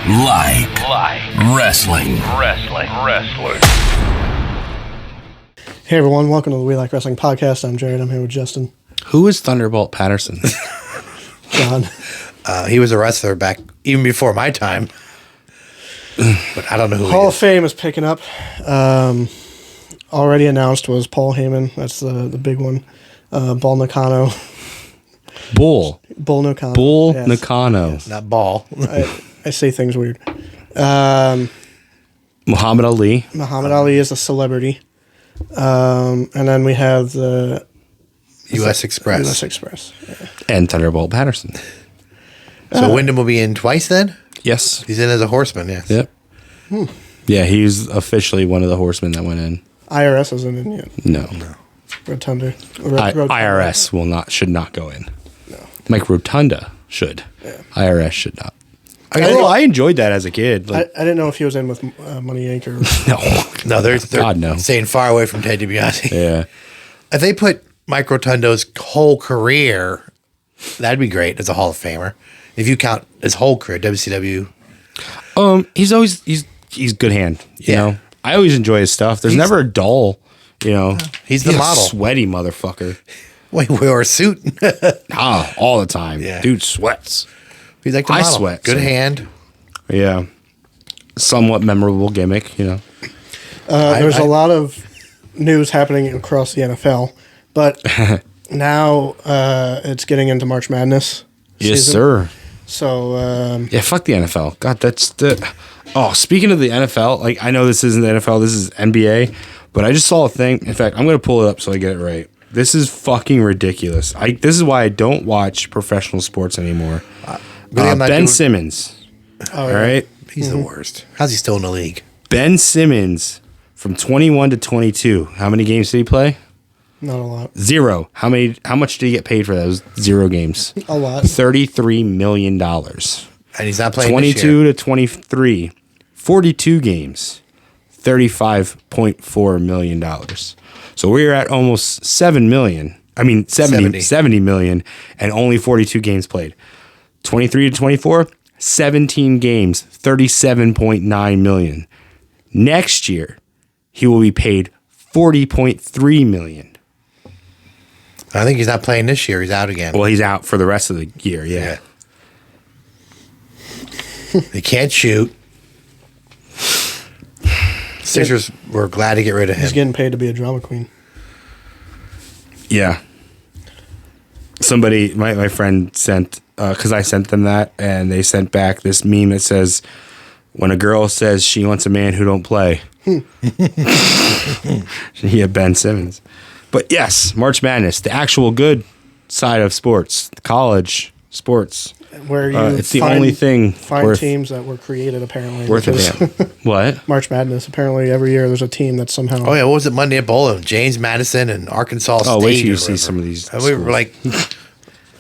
Wrestling. Hey everyone, welcome to the We Like Wrestling podcast. I'm Jared. I'm here with Justin. Who is Thunderbolt Patterson? John. He was a wrestler back even before my time. But I don't know who Hall he of is. Fame is picking up. Already announced was Paul Heyman. That's the big one. Bull Nakano. Bull Nakano. Yes. Nakano. Yes. Not Ball. I say things weird. Muhammad Ali. Muhammad Ali is a celebrity. And then we have the U.S. Express. U.S. Express. Yeah. And Thunderbolt Patterson. So Wyndham will be in twice then? Yes. He's in as a horseman, yes. Yep. Yeah, he's officially one of the horsemen that went in. IRS isn't in yet. No. Rotunda. IRS should not go in. No. Mike Rotunda should. Yeah. IRS should not. I enjoyed that as a kid. I didn't know if he was in with Money Inc. or... No, they're God, no. staying far away from Ted DiBiase. Yeah. If they put Mike Rotundo's whole career, that'd be great as a Hall of Famer. If you count his whole career, WCW. He's good hand. You know, I always enjoy his stuff. There's never a dull. You know, He's the model. A sweaty motherfucker. Wait, we wore a suit. All the time. Yeah. Dude sweats. He's like the I model. sweat, Good so- hand. Yeah. Somewhat memorable gimmick, you know. There's a lot of news happening across the NFL, but now it's getting into March Madness Yes, season. sir. So, Yeah, fuck the NFL. God, that's the... Oh, speaking of the NFL, like, I know this isn't the NFL, this is NBA, but I just saw a thing. In fact, I'm going to pull it up so I get it right. This is fucking ridiculous. This is why I don't watch professional sports anymore. Ben Simmons. oh, All right? He's the worst. How's he still in the league? Ben Simmons, from 21 to 22. How many games did he play? not a lot. 0. How much did he get paid for those 0 games? A lot. $33 million. And he's not playing 22 to 23, 42 games, $35.4 million. So we're at almost 7 million. I mean, 70 million, and only 42 games played. 23 to 24, 17 games, 37.9 million. Next year, he will be paid 40.3 million. I think he's not playing this year. He's out again. Well, he's out for the rest of the year, yeah. He can't shoot. Sixers were glad to get rid of him. He's getting paid to be a drama queen. Yeah. Somebody, my friend sent, because I sent them that, and they sent back this meme that says, when a girl says she wants a man who don't play. Yeah, Ben Simmons. But yes, March Madness, the actual good side of sports, college sports. Where you It's the only thing find worth, teams that were created, apparently. worth a because damn. What? March Madness, apparently every year there's a team that somehow... Oh, yeah. What was it? Monday at Bowling? James Madison and Arkansas State. Oh, wait till you or see whatever. some of these And we were schools. like,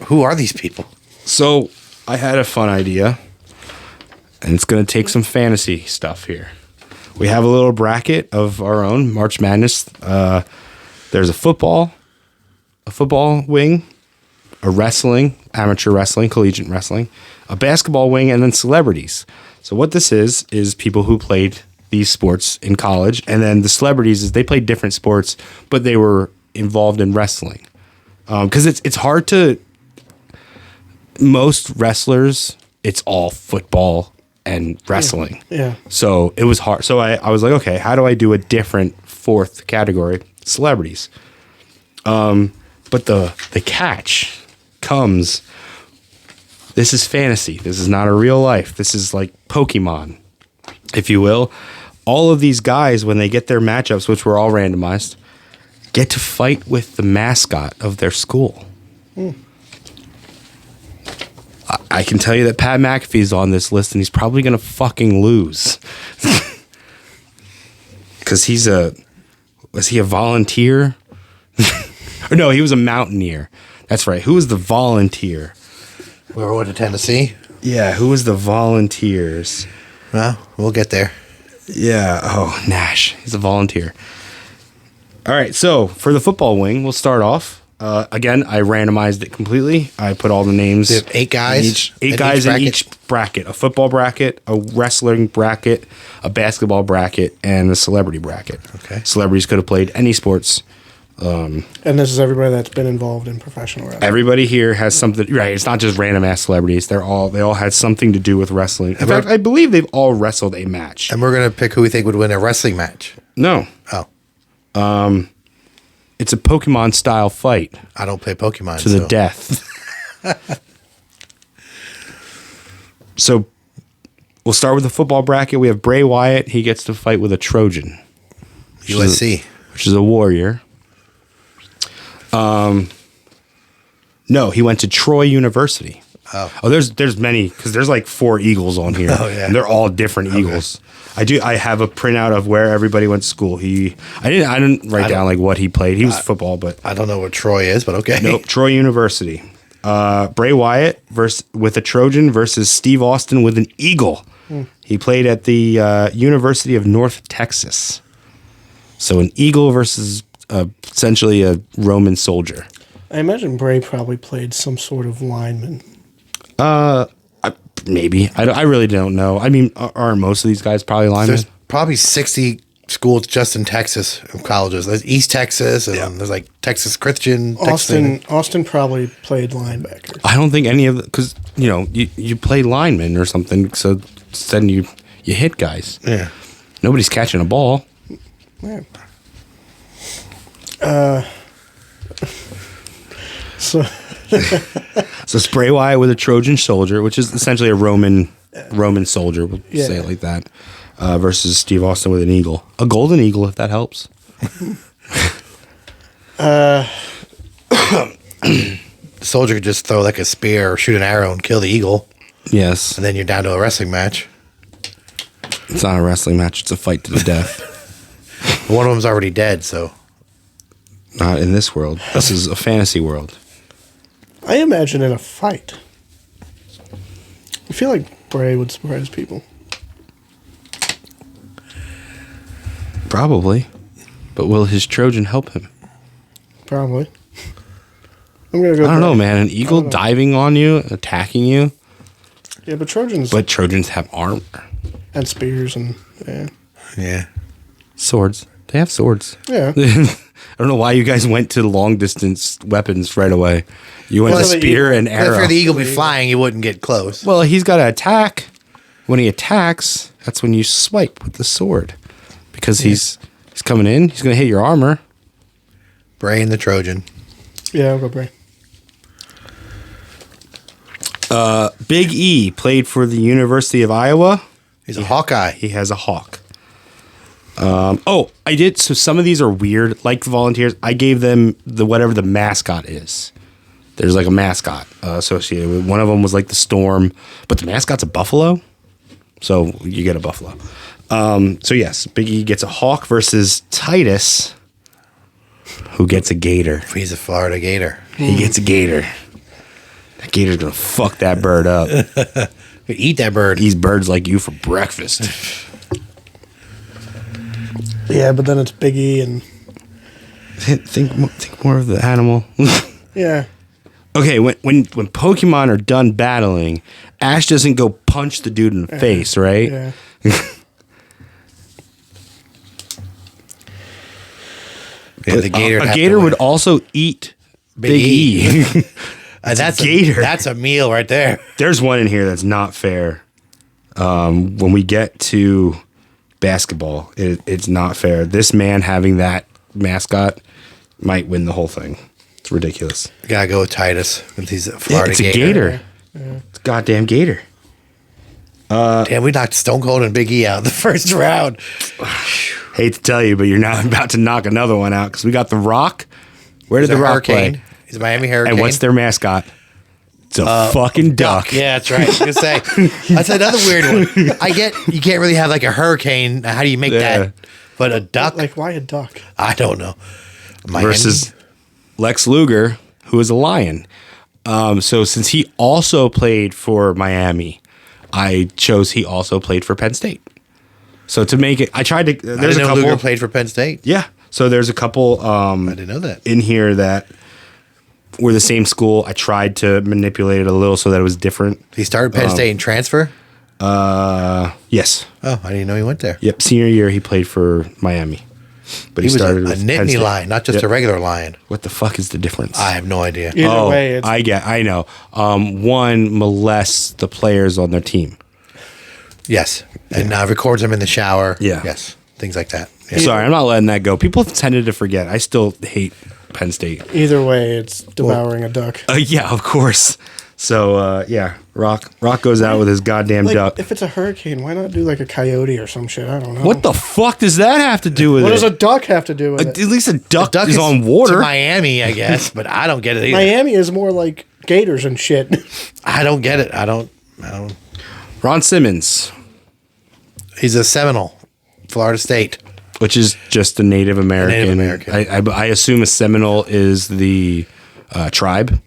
who are these people? So I had a fun idea, and it's going to take some fantasy stuff here. We have a little bracket of our own, March Madness. There's a football wing, a wrestling, amateur wrestling, collegiate wrestling, a basketball wing, and then celebrities. So what this is people who played these sports in college, and then the celebrities is they played different sports, but they were involved in wrestling. Because it's hard to... Most wrestlers, it's all football and wrestling. Yeah. So it was hard. So I was like, okay, how do I do a different fourth category? Celebrities. But the catch comes, this is fantasy. This is not a real life. This is like Pokemon, if you will. All of these guys, when they get their matchups, which were all randomized, get to fight with the mascot of their school. I can tell you that Pat McAfee's on this list, and he's probably going to fucking lose. Because was he a volunteer? Or no, he was a mountaineer. That's right. Who was the volunteer? We went to Tennessee. Yeah, who was the volunteers? Well, we'll get there. Yeah. Oh, Nash. He's a volunteer. All right. So for the football wing, we'll start off. Again, I randomized it completely. I put all the names. You have 8 guys? Eight guys in each bracket. A football bracket, a wrestling bracket, a basketball bracket, and a celebrity bracket. Okay. Celebrities could have played any sports. And this is everybody that's been involved in professional wrestling. Everybody here has something. Right. It's not just random ass celebrities. They all had something to do with wrestling. In fact, I believe they've all wrestled a match. And we're going to pick who we think would win a wrestling match. No. Oh. It's a Pokemon style fight I don't play Pokemon. to the death. So we'll start with the football bracket. We have Bray Wyatt. He gets to fight with a Trojan. USC. Which is a warrior. No, he went to Troy University. Oh, there's many, because there's like 4 Eagles on here. Oh, yeah. And they're all different Eagles. I have a printout of where everybody went to school. I didn't write down like what he played. He was football, but I don't know what Troy is, but okay. nope. Troy University. Bray Wyatt with a Trojan versus Steve Austin with an Eagle. He played at the University of North Texas. So an Eagle versus essentially a Roman soldier. I imagine Bray probably played some sort of lineman. Maybe. I really don't know. I mean, aren't most of these guys probably linemen? There's probably 60 schools just in Texas, colleges. There's East Texas, and there's like Texas Christian. Austin probably played linebacker. I don't think any of the, because, you play lineman or something, so then you hit guys. Yeah. Nobody's catching a ball. Yeah. So it's Bray Wyatt with a Trojan soldier, which is essentially a Roman soldier, we'll say it like that, versus Steve Austin with an eagle. A golden eagle, if that helps. The soldier could just throw like a spear or shoot an arrow and kill the eagle. Yes. And then you're down to a wrestling match. It's not a wrestling match, it's a fight to the death. One of them's already dead, so. Not in this world. This is a fantasy world. I imagine in a fight, I feel like Bray would surprise people. Probably. But will his Trojan help him? Probably. I'm gonna go. I don't know, man. An eagle diving on you, attacking you. Yeah, but Trojans. But Trojans have armor. And spears and Yeah. Swords. They have swords. Yeah. I don't know why you guys went to long distance weapons right away. You went to spear and arrow. If the eagle be flying, you wouldn't get close. Well, he's got to attack. When he attacks, that's when you swipe with the sword. Because he's coming in. He's going to hit your armor. Bray and the Trojan. Yeah, I'll go Bray. Big E played for the University of Iowa. He's a Hawkeye. He has a hawk. I did. So some of these are weird. Like the volunteers, I gave them whatever the mascot is. There's like a mascot associated with. One of them was like the storm, but the mascot's a buffalo, so you get a buffalo. So yes, Big E gets a hawk versus Titus, who gets a gator. He's a Florida gator. He gets a gator. That gator's gonna fuck that bird up. Eat that bird. Eats birds like you for breakfast. Yeah, but then it's Big E and think more of the animal. yeah. Okay, when Pokemon are done battling, Ash doesn't go punch the dude in the face, right? Yeah. The gator. A gator would also eat Big E. That's a gator. That's a meal right there. There's one in here that's not fair. When we get to basketball, it's not fair. This man having that mascot might win the whole thing. It's ridiculous. Gotta go with Titus. He's a Florida it's a gator. It's a goddamn gator. Damn, we knocked Stone Cold and Big E out in the first round. Hate to tell you, but you're now about to knock another one out because we got The Rock. Where did The Rock play? He's a Miami Hurricane. And what's their mascot? It's a fucking duck. Yeah, that's right. I was gonna say that's another weird one. I get you can't really have like a hurricane. How do you make that? But a duck? Like why a duck? I don't know. Miami? Versus Lex Luger, who is a lion. So since he also played for Miami, I chose he also played for Penn State. So to make it, I tried to. There's a couple. Luger played for Penn State. Yeah. So there's a couple. I didn't know that in here that we're the same school. I tried to manipulate it a little so that it was different. He started Penn State and transfer? Yes. Oh, I didn't know he went there. Yep. Senior year, he played for Miami. But He was started a with Penn Nittany State. Lion, not just Yep. a regular lion. What the fuck is the difference? I have no idea. Either way, it's I know. One molests the players on their team. Yes. And records them in the shower. Yeah. Yes. Things like that. Yeah. Sorry, I'm not letting that go. People tended to forget. I still hate Penn State. either way, it's devouring a duck. Yeah, of course. So, Rock goes out with his goddamn Like, duck. if it's a hurricane, why not do like a coyote or some shit? I don't know. What the fuck does that have to do with What it? does a duck have to do with At it? least a duck, Duck is on water. To Miami, I guess, but I don't get it either. Miami is more like gators and shit. I don't get it. I don't. Ron Simmons, He's a Seminole, Florida State. which is just a Native American. American. I assume a Seminole is the tribe.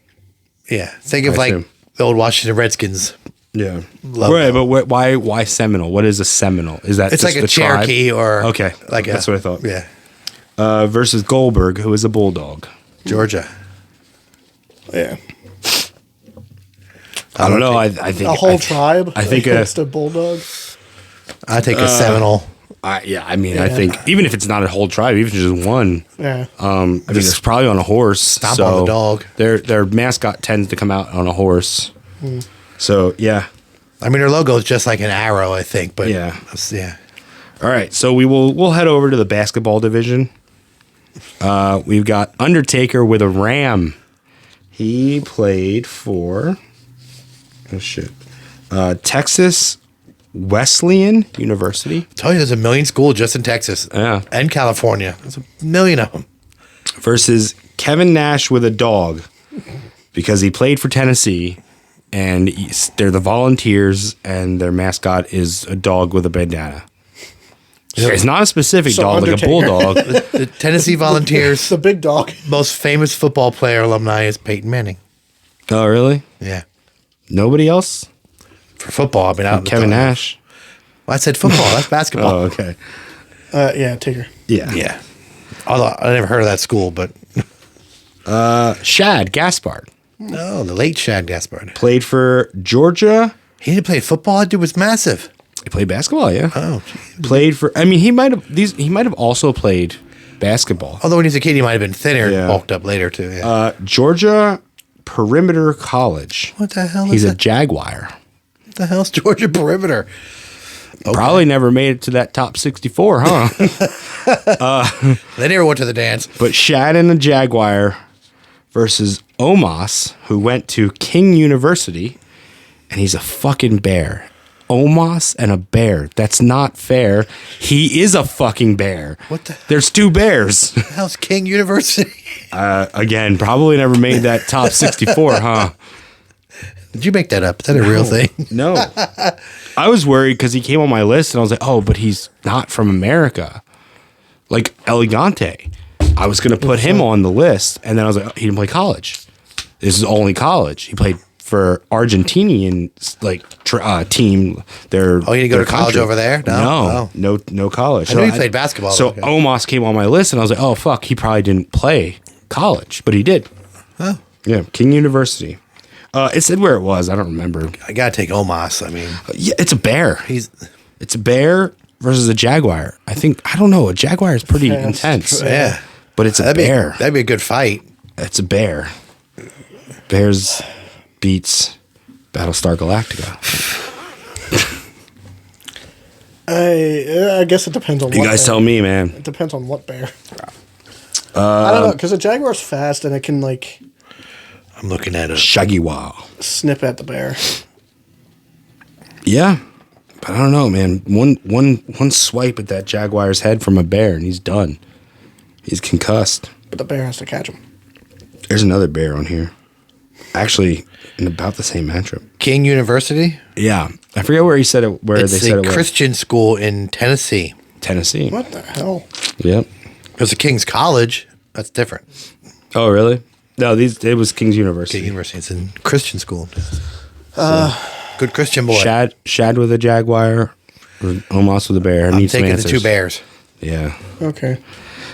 Yeah. Think of I like assume. the old Washington Redskins. Yeah. Logo. Right, but why Seminole? What is a Seminole? Is that It's just like a the tribe? Cherokee or Okay, like that's what I thought. Yeah. Versus Goldberg, who is a bulldog. Georgia. Yeah, I don't know. I think a whole tribe. I think against a bulldog. I take a Seminole. I mean, I think even if it's not a whole tribe, even if it's just one, Yeah, I mean, it's probably on a horse. Stomp so on the dog. Their mascot tends to come out on a horse. So yeah, I mean, her logo is just like an arrow, I think. But Yeah. yeah. all right. So we'll head over to the basketball division. We've got Undertaker with a ram. He played for Texas Wesleyan University Tell you, there's a million schools just in Texas. Yeah. And California. There's a million of them. versus Kevin Nash with a dog because he played for Tennessee and they're the Volunteers and their mascot is a dog with a bandana. It's not a specific So dog like a Undertaker. bulldog. The Tennessee Volunteers' the big dog. most famous football player alumni is Peyton Manning. Oh, really? Yeah. Nobody else? For football, I mean, out Kevin Nash? Well, I said football. That's basketball. Oh, okay. Yeah, Tigger. Yeah. Yeah. Although I never heard of that school, but Shad Gaspard no, the late Shad Gaspard. played for Georgia. He didn't play football. That dude was massive. He played basketball, yeah. Oh, geez. Played for. I mean, he might have also played basketball. Although when he was a kid, he might have been thinner Yeah. and bulked up later too. Yeah. Georgia Perimeter College. What the hell He's is a that? Jaguar. What the hell's Georgia perimeter? Probably never made it to that top 64, huh? They never went to the dance. But Shad and the Jaguar versus Omos, who went to King University, and he's a fucking bear. Omos and a bear. That's not fair. He is a fucking bear. What the- There's two bears. What the hell's King University? Again, probably never made that top 64, huh? Did you make that up? Is that a real thing? No. I was worried because he came on my list and I was like, oh, but he's not from America. Like Elegante. I was going to put him on the list. And then I was like, oh, he didn't play college. This is only college. He played for Argentinian team. Their, Oh, you didn't go their to college over there? No? No college. I knew he played basketball, So though. Omos came on my list and I was like, oh, fuck, he probably didn't play college, but he did. Oh, Yeah, King University. It said where it was. I don't remember. I gotta take Omos. I mean, Yeah, it's a bear. he's It's a bear versus a jaguar. I don't know. A jaguar is pretty Fast. intense. yeah. But it's a That'd bear. that'd be a good fight. It's a bear. Bears beats Battlestar Galactica. I guess it depends on You what guys bear. tell me, man. It depends on what bear. I don't know, because a jaguar's fast and it can, like, I'm looking at it. Shaggy Wow. snip at the bear. Yeah. But I don't know, man. One swipe at that jaguar's head from a bear and he's done. He's concussed. But the bear has to catch him. There's another bear on here. Actually, in about the same matchup. King University. Yeah. I forget where he said it. Where It's they said a it was. Christian school in Tennessee. Tennessee. What the hell? Yep. There's a King's College. That's different. Oh, really? No, it was King's University. King University. It's a Christian school. Good Christian boy. Shad with a jaguar, or Omos with a bear. I I'm need some taking the answers. two bears. Yeah, Okay.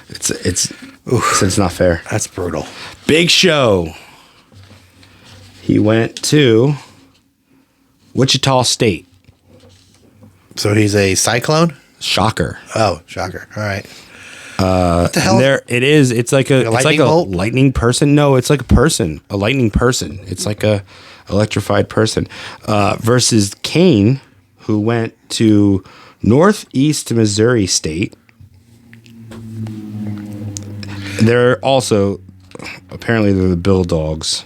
it's not fair. That's brutal. Big Show He went to Wichita State. So he's a Cyclone? Shocker. Oh, shocker. All right. What the hell? There it is. It's like a lightning bolt? lightning person. No, it's like a person, a lightning person. It's like a electrified person. Versus Kane, who went to Northeast Missouri State. They're also apparently they're the Bill Dogs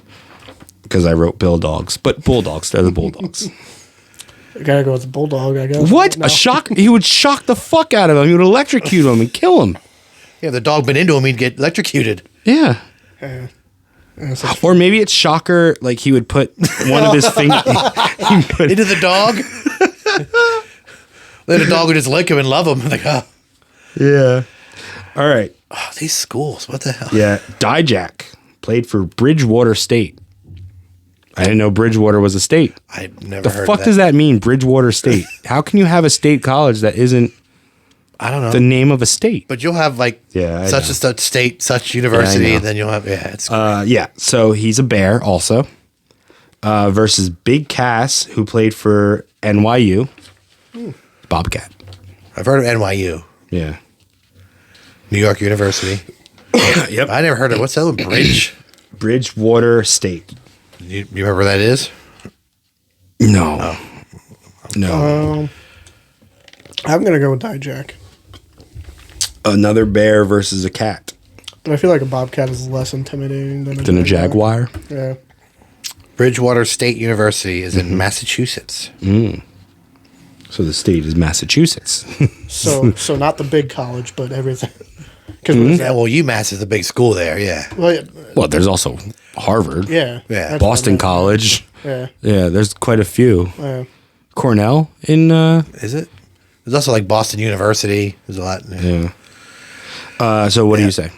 because I wrote Bill Dogs, but Bulldogs. They're the Bulldogs. I gotta go with the bulldog, I guess. What? No. A shock? He would shock the fuck out of him. He would electrocute him and kill him. Yeah, if the dog been into him, he'd get electrocuted. Yeah. Yeah. Or maybe it's Shocker, like he would put one of his fingers Into the dog? Then the dog would just lick him and love him. Like, oh. Yeah. All right. Oh, these schools, what the hell? Yeah. Dijak played for Bridgewater State. I didn't know Bridgewater was a state. I've never The heard fuck of that. does that mean, Bridgewater State? How can you have a state college that isn't I don't know. the name of a state? But you'll have like Yeah, I such know. and such state, such university, know. and then you'll have, it's Yeah. So he's a Bear also. Versus Big Cass, who played for NYU. Bobcat. I've heard of NYU, Yeah. New York University. Yep. I never heard of, what's that one? Bridge? Bridgewater State. You remember where that is? No. No. I'm gonna go with Dijak. Another bear versus a cat. But I feel like a bobcat is less intimidating than A jaguar. Yeah. Bridgewater State University is in Massachusetts. So the state is Massachusetts. So not the big college, but everything. Because Yeah, well, UMass is the big school there, yeah. well, Well, there's also Harvard. yeah, Yeah. that's Boston what I meant. College. Yeah, Yeah, there's quite a few. yeah. Cornell in Is it? There's also like Boston University. There's a lot. yeah. So what do you say?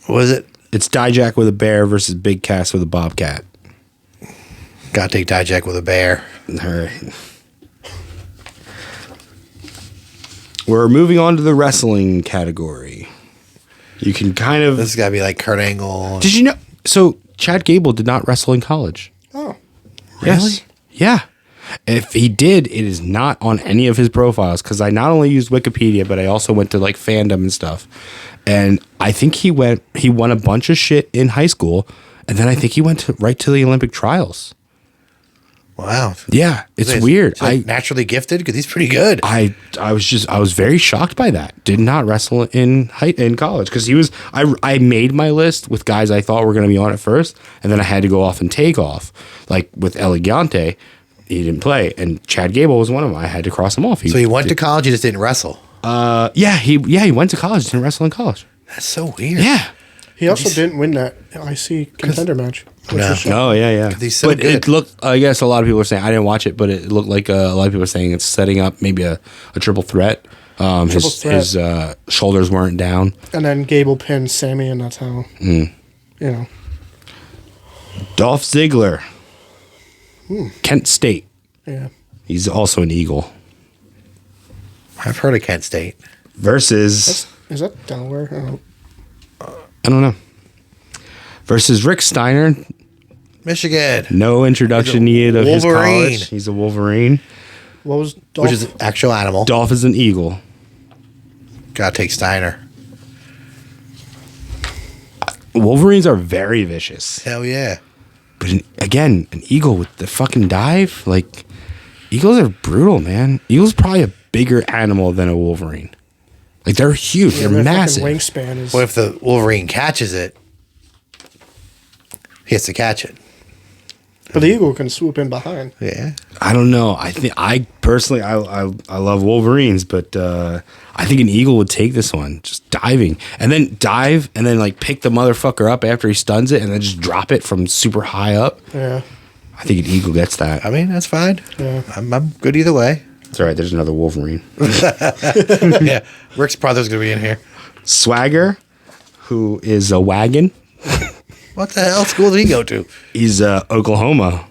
What is it? It's Dijak with a bear versus Big Cass with a bobcat. Gotta take Dijak with a bear. All right. We're moving on to the wrestling category. You can kind of. This has gotta be like Kurt Angle. Did you know? So Chad Gable did not wrestle in college. Oh, Yes. Yeah. If he did, it is not on any of his profiles because I not only used Wikipedia, but I also went to like fandom and stuff. And I think he won a bunch of shit in high school, and then I think he went right to the Olympic trials. Wow. Yeah, it's He's- weird. he's, like, naturally gifted because he's pretty good. I was very shocked by that. Did not wrestle in college because he was. I made my list with guys I thought were going to be on it first, and then I had to go off and take off. Like with Elegante, he didn't play, and Chad Gable was one of them. I had to cross him off. So he went to college, he just didn't wrestle. He went to college, didn't wrestle in college. That's so weird. Yeah. he also didn't win that IC contender match. Which No. was shocking. Oh yeah. He's so but good. it looked. I guess a lot of people are saying I didn't watch it, but it looked like a lot of people are saying it's setting up maybe a triple threat. His shoulders weren't down. And then Gable pinned Sammy, and that's how you know. Dolph Ziggler, Kent State. Yeah, He's also an Eagle. I've heard of Kent State. Versus is that Delaware? I don't know. Versus Rick Steiner. Michigan. No introduction needed of his Wolverine. college. He's a Wolverine. What was Dolph? Which is an actual animal. Dolph is an Eagle. Gotta take Steiner. Wolverines are very vicious. Hell yeah. But again, an eagle with the fucking dive, like eagles are brutal, man. Eagle's probably a bigger animal than a wolverine. Like they're huge, Yeah, they're their fucking massive. wingspan is. Well, if the Wolverine catches it, he has to catch it. But the eagle can swoop in behind. Yeah. I don't know. I personally I love wolverines, but I think an eagle would take this one, just diving and then dive and then like pick the motherfucker up after he stuns it and then just drop it from super high up. Yeah, I think an eagle gets that. I mean, that's fine. yeah. I'm good either way. It's all right. There's another wolverine. Yeah. Rick's brother's going to be in here. Swagger, who is a wagon. What the hell school did he go to? He's Oklahoma.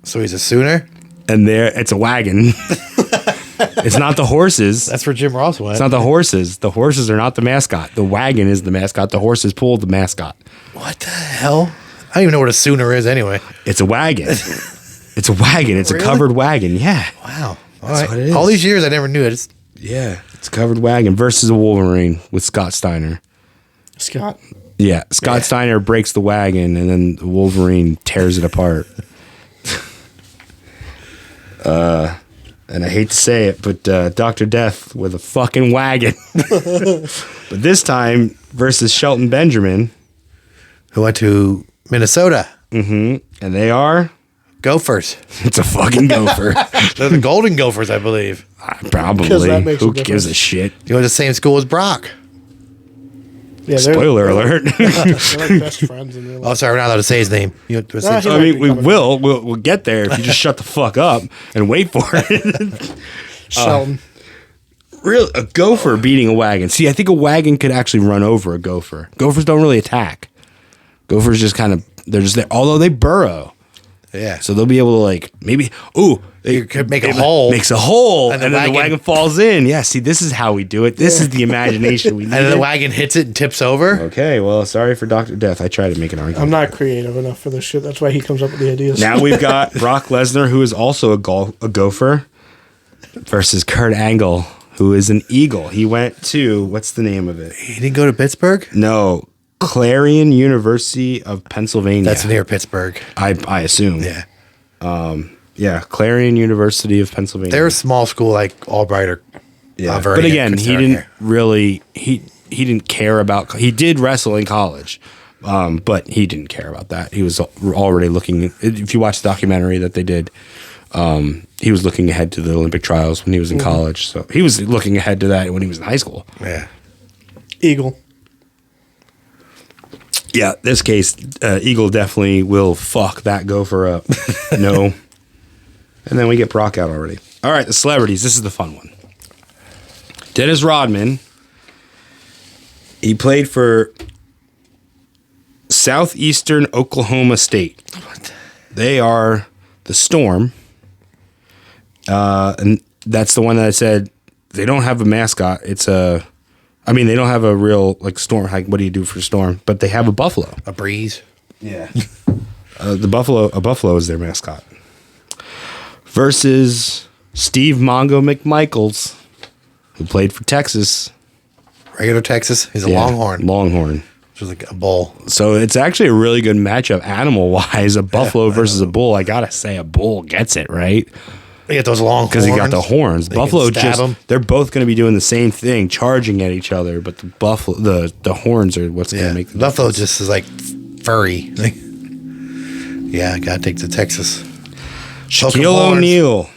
So he's a Sooner? And there it's a wagon. It's not the horses. That's where Jim Ross went. It's not the horses. The horses are not the mascot. The wagon is the mascot. The horses pull the mascot. What the hell? I don't even know what a Sooner is anyway. It's a wagon. It's a wagon. It's Really? a covered wagon. Yeah. Wow. That's what it is. All these years, I never knew it. It's a covered wagon versus a Wolverine with Scott Steiner. Scott. Yeah, Scott Steiner breaks the wagon, and then the Wolverine tears it apart. And I hate to say it, but Dr. Death with a fucking wagon. But this time versus Shelton Benjamin. Who went to Minnesota. And they are? Gophers. It's a fucking gopher. They're the Golden Gophers, I believe. Probably. that makes a Who difference. gives a shit? You went to the same school as Brock. Yeah, Spoiler alert. They're like best friends in real life. Oh, sorry, we're not allowed to say his name. You went to the same he I might mean, be we coming. will. We'll get there if you just shut the fuck up and wait for it. Shelton. A gopher beating a wagon. See, I think a wagon could actually run over a gopher. Gophers don't really attack. Gophers just kind of, they're just there. Although they burrow. Yeah. So they'll be able to like, maybe, You could make a hole. Makes a hole. And And, the then the wagon- wagon falls in. Yeah, see, this is how we do it. This is the imagination we need. And then the wagon hits it and tips over. Okay, well, sorry for Dr. Death. I tried to make an argument. I'm not creative enough for this shit. That's why he comes up with the ideas. Now we've got Brock Lesnar, who is also a gopher, versus Kurt Angle, who is an eagle. He went to, what's the name of it? He didn't go to Pittsburgh? No, Clarion University of Pennsylvania. That's near Pittsburgh. I assume. Yeah. Yeah, Clarion University of Pennsylvania. They're a small school like Albright or But again, he didn't really he didn't care about. He did wrestle in college, but he didn't care about that. He was already looking. If you watch the documentary that they did, he was looking ahead to the Olympic trials when he was in college. So he was looking ahead to that when he was in high school. Yeah. Eagle. Yeah, this case, Eagle definitely will fuck that gopher up. No. And then we get Brock out already. All right, the celebrities. This is the fun one. Dennis Rodman. He played for Southeastern Oklahoma State. What? They are the Storm. And that's the one that I said they don't have a mascot. It's a... I mean, they don't have a real, like, storm. Like, what do you do for storm? But they have a buffalo. A breeze. Yeah. A buffalo is their mascot. Versus Steve Mongo McMichaels, who played for Texas. Regular Texas. He's a Longhorn. Longhorn. Which is like a bull. So it's actually a really good matchup animal-wise. A buffalo versus a bull. I got to say, a bull gets it, right? You get those long Because he got the horns. They Buffalo can stab just 'em. they're both going to be doing the same thing, charging at each other. But the buffalo, the horns are what's going to make the Buffalo difference. just is like furry. Like, yeah, I gotta take the Texas. Shaquille horns. O'Neal,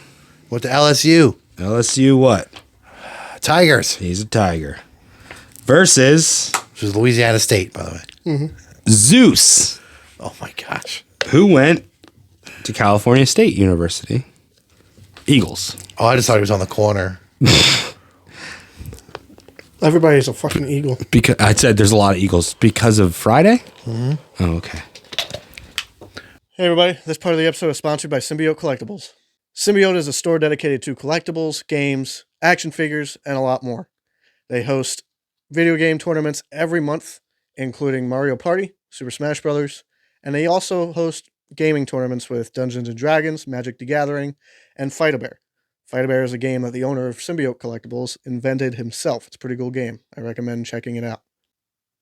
Went to LSU. LSU. What? Tigers. He's a tiger. Versus Which is Louisiana State, by the way. Zeus, Oh my gosh. who went to California State University. Eagles. Oh, I just thought he was on the corner. Everybody's a fucking eagle. Because I said there's a lot of Eagles because of Friday. Oh, okay. Hey everybody, this part of the episode is sponsored by Symbiote Collectibles. Symbiote is a store dedicated to collectibles, games, action figures, and a lot more. They host video game tournaments every month, including Mario Party, Super Smash Bros., and they also host gaming tournaments with Dungeons & Dragons, Magic the Gathering, and Fight-A-Bear. Fight-A-Bear is a game that the owner of Symbiote Collectibles invented himself. It's a pretty cool game. I recommend checking it out.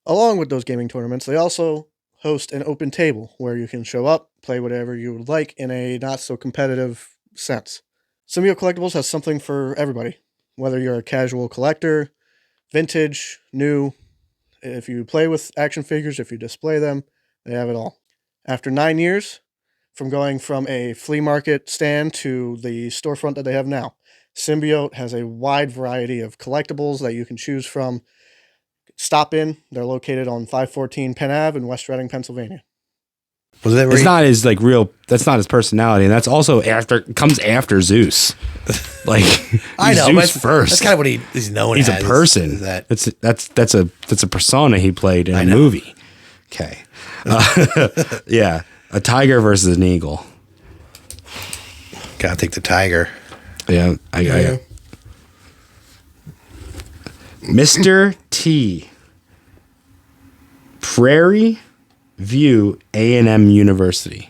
Along with those gaming tournaments, they also host an open table where you can show up, play whatever you would like in a not-so-competitive sense. Symbiote Collectibles has something for everybody, whether you're a casual collector, vintage, new. If you play with action figures, if you display them, they have it all. After 9 years, from going from a flea market stand to the storefront that they have now, Symbiote has a wide variety of collectibles that you can choose from. Stop in. They're located on 514 Penn Ave in West Reading, Pennsylvania. Was that It's not his like real. That's not his personality, and that's also comes after Zeus. Like I know, Zeus but first. that's kind of what he's known He's as. a person. is that That's a persona he played in a movie. Okay, yeah, a tiger versus an eagle. gotta take the tiger. Yeah, I Mr. T. Prairie View A&M University.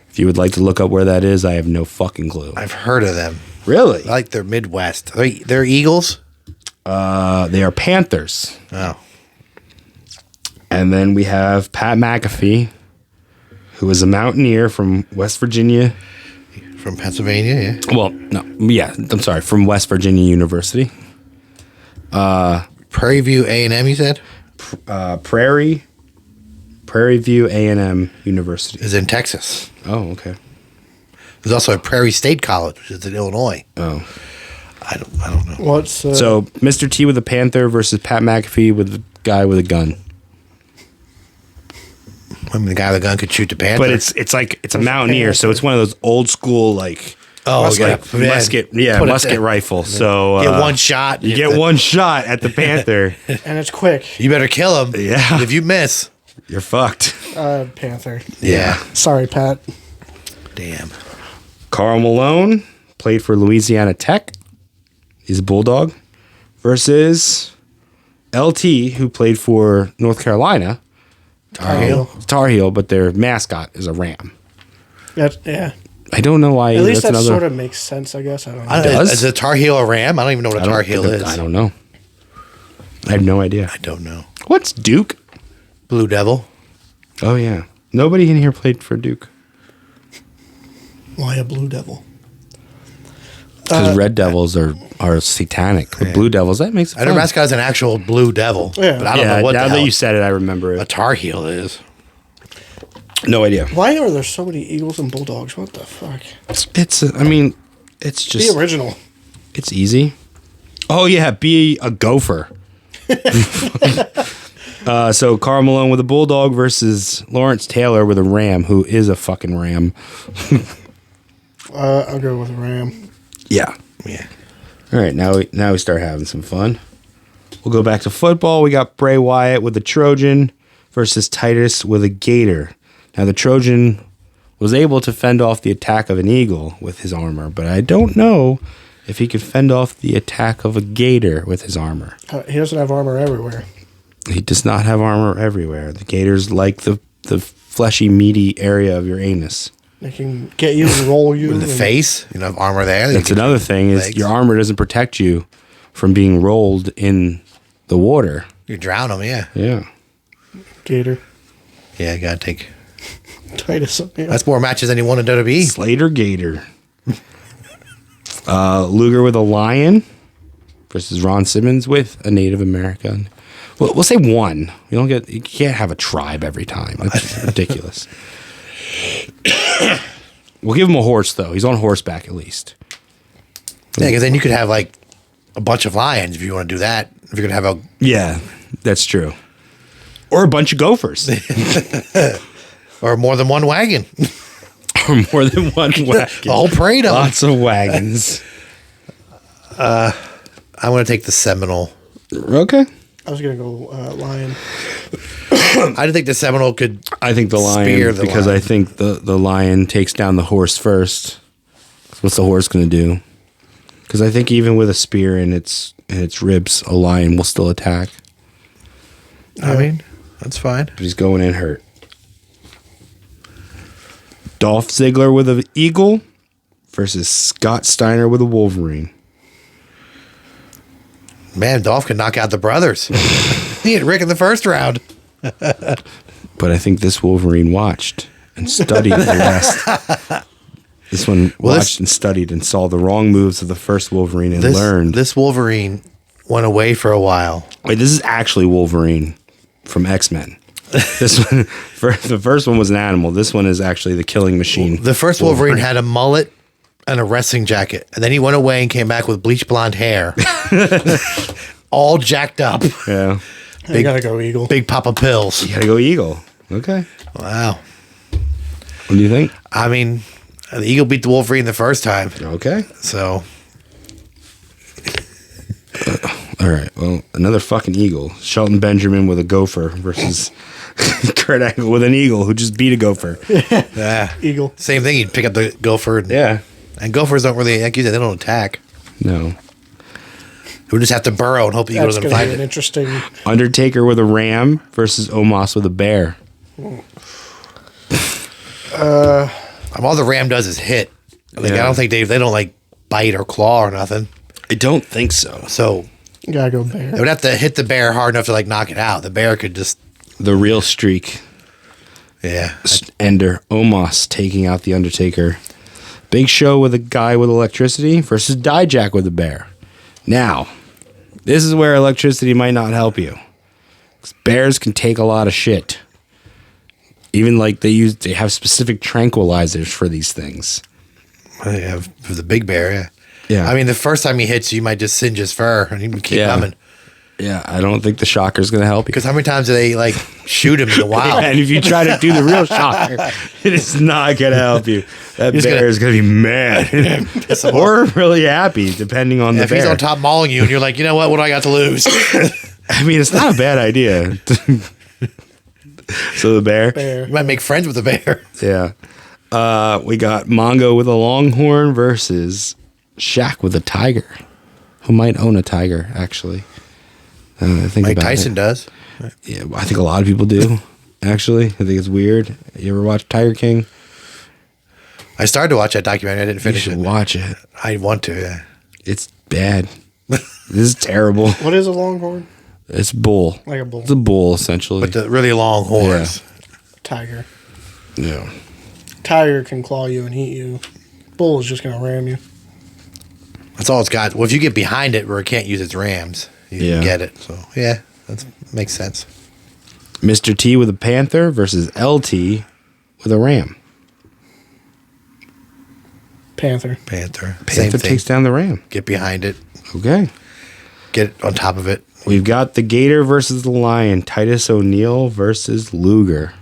If you would like to look up where that is, I have no fucking clue. I've heard of them. Really? I like they're Midwest. They're Eagles? They are Panthers. Oh. And then we have Pat McAfee, who is a mountaineer from West Virginia. From Pennsylvania, yeah. Well, no, yeah, I'm sorry, from West Virginia University. Prairie View A&M, you said? Prairie View A&M University. Is in Texas. Oh, okay. There's also a Prairie State College, which is in Illinois. Oh. I don't know. What's So Mr. T with a panther versus Pat McAfee with the guy with a gun. I mean, the guy with the gun could shoot the panther. But it's like it's a mountaineer, so it's one of those old school like musket rifle. So get one shot. You get one shot at the panther, and it's quick. You better kill him. Yeah. If you miss, you're fucked. Panther. Yeah. Sorry, Pat. Damn. Karl Malone played for Louisiana Tech. He's a Bulldog. Versus LT, who played for North Carolina. Tar Heel, but their mascot is a ram. Yeah. I don't know why. At least that sort of makes sense, I guess. I don't know. Does? Is a Tar Heel a ram? I don't even know what a Tar Heel is. I don't know. I have no idea. I don't know. What's Duke? Blue Devil. Oh, yeah. Nobody in here played for Duke. Why a Blue Devil? Because Red Devils are satanic. The Blue Devils, that makes it I know fun. mascot is an actual Blue Devil. Yeah. But I don't know what now the that hell you said it, I remember a it. Tar Heel is. No idea. Why are there so many Eagles and Bulldogs? What the fuck? It's just, Be original. it's easy. Oh, yeah, be a gopher. So Karl Malone with a Bulldog versus Lawrence Taylor with a ram, who is a fucking ram. I'll go with a Ram. Yeah. Yeah. All right, now we start having some fun. We'll go back to football. We got Bray Wyatt with the Trojan versus Titus with a Gator. Now, the Trojan was able to fend off the attack of an eagle with his armor, but I don't know if he could fend off the attack of a gator with his armor. He doesn't have armor everywhere. He does not have armor everywhere. The gators like the fleshy, meaty area of your anus. They can get you and roll you. In the face, you know, have armor there. That's another thing is legs. your armor doesn't protect you from being rolled in the water. You drown them, yeah. Yeah. Gator. Yeah, you gotta take. Titus. Yeah. That's more matches than you wanted to be. Slater Gator. Luger with a lion versus Ron Simmons with a Native American. We'll say one. You can't have a tribe every time. That's ridiculous. We'll give him a horse though. He's on horseback at least. Yeah, because then you could have like a bunch of lions if you want to do that. If you're gonna have a Yeah, that's true. Or a bunch of gophers. or more than one wagon, Or more than one wagon. a whole parade of them. Lots of wagons. I'm gonna take the Seminole. Okay. I was going to go Lion. I didn't think the Seminole could. I think the Spear lion the because lion. I think the lion takes down the horse first. What's the horse going to do? Because I think even with a spear in its ribs, a lion will still attack. I mean, that's fine. But he's going in hurt. Dolph Ziggler with an eagle versus Scott Steiner with a Wolverine. Man, Dolph can knock out the brothers. He had Rick in the first round. But I think this Wolverine watched and studied the rest. This one watched and studied and saw the wrong moves of the first Wolverine and learned. This Wolverine went away for a while. Wait, this is actually Wolverine from X-Men. This one, the first one was an animal. This one is actually the killing machine. The first Wolverine had a mullet and a wrestling jacket, and then he went away and came back with bleach blonde hair, all jacked up. Yeah. You got to go Eagle. Big Papa pills. You gotta go Eagle. Okay. Wow. What do you think? I mean, the Eagle beat the Wolverine the first time, Okay. so All right. Well, another fucking eagle. Shelton Benjamin with a gopher versus Kurt Angle with an eagle who just beat a gopher. yeah, Eagle. same thing. You'd pick up the gopher. And, Yeah. and gophers don't really, like you said, they don't attack. No. We just have to burrow and hope the eagle That's doesn't going to find be an it. interesting. Undertaker with a ram versus Omos with a bear. All the ram does is hit. Like, Yeah. I don't think they don't like bite or claw or nothing. I don't think so. So You gotta go bear. they would have to hit the bear hard enough to like knock it out. The bear could just, The real streak. yeah. Ender Omos taking out the Undertaker. Big Show with a guy with electricity versus Dijak with a bear. Now, this is where electricity might not help you. 'Cause bears can take a lot of shit. Even like they have specific tranquilizers for these things. They have for the big bear, yeah. Yeah. I mean, the first time he hits you, you might just singe his fur and he can keep Yeah. coming. Yeah, I don't think the shocker's going to help you. Because how many times do they like shoot him in the wild? And if you try to do the real shocker, it is not going to help you. That He's bear gonna- is going to be mad Piss him or really happy, depending on the If bear. he's on top mauling you and you're like, you know what do I got to lose? I mean, it's not a bad idea. So the bear, Bear. You might make friends with the bear. yeah. We got Mongo with a longhorn versus Shaq with a tiger, who might own a tiger actually. I think Mike about Tyson it. does. Yeah, I think a lot of people do. Actually, I think it's weird. You ever watch Tiger King? I started to watch that documentary. I didn't You finish should it. watch it. I want to, yeah. It's bad. This is terrible. What is a longhorn? It's bull. Like a bull. It's a bull essentially. But the really long horns. Tiger. yeah. Tiger can claw you and eat you. Bull is just gonna ram you. That's all it's got. Well, if you get behind it where it can't use its rams, you Yeah. can get it. So, yeah, that makes sense. Mr. T with a panther versus LT with a ram. Panther. Panther. Same Panther thing. takes down the ram. Get behind it. Okay. Get on top of it. We've got the Gator versus the Lion. Titus O'Neil versus Luger.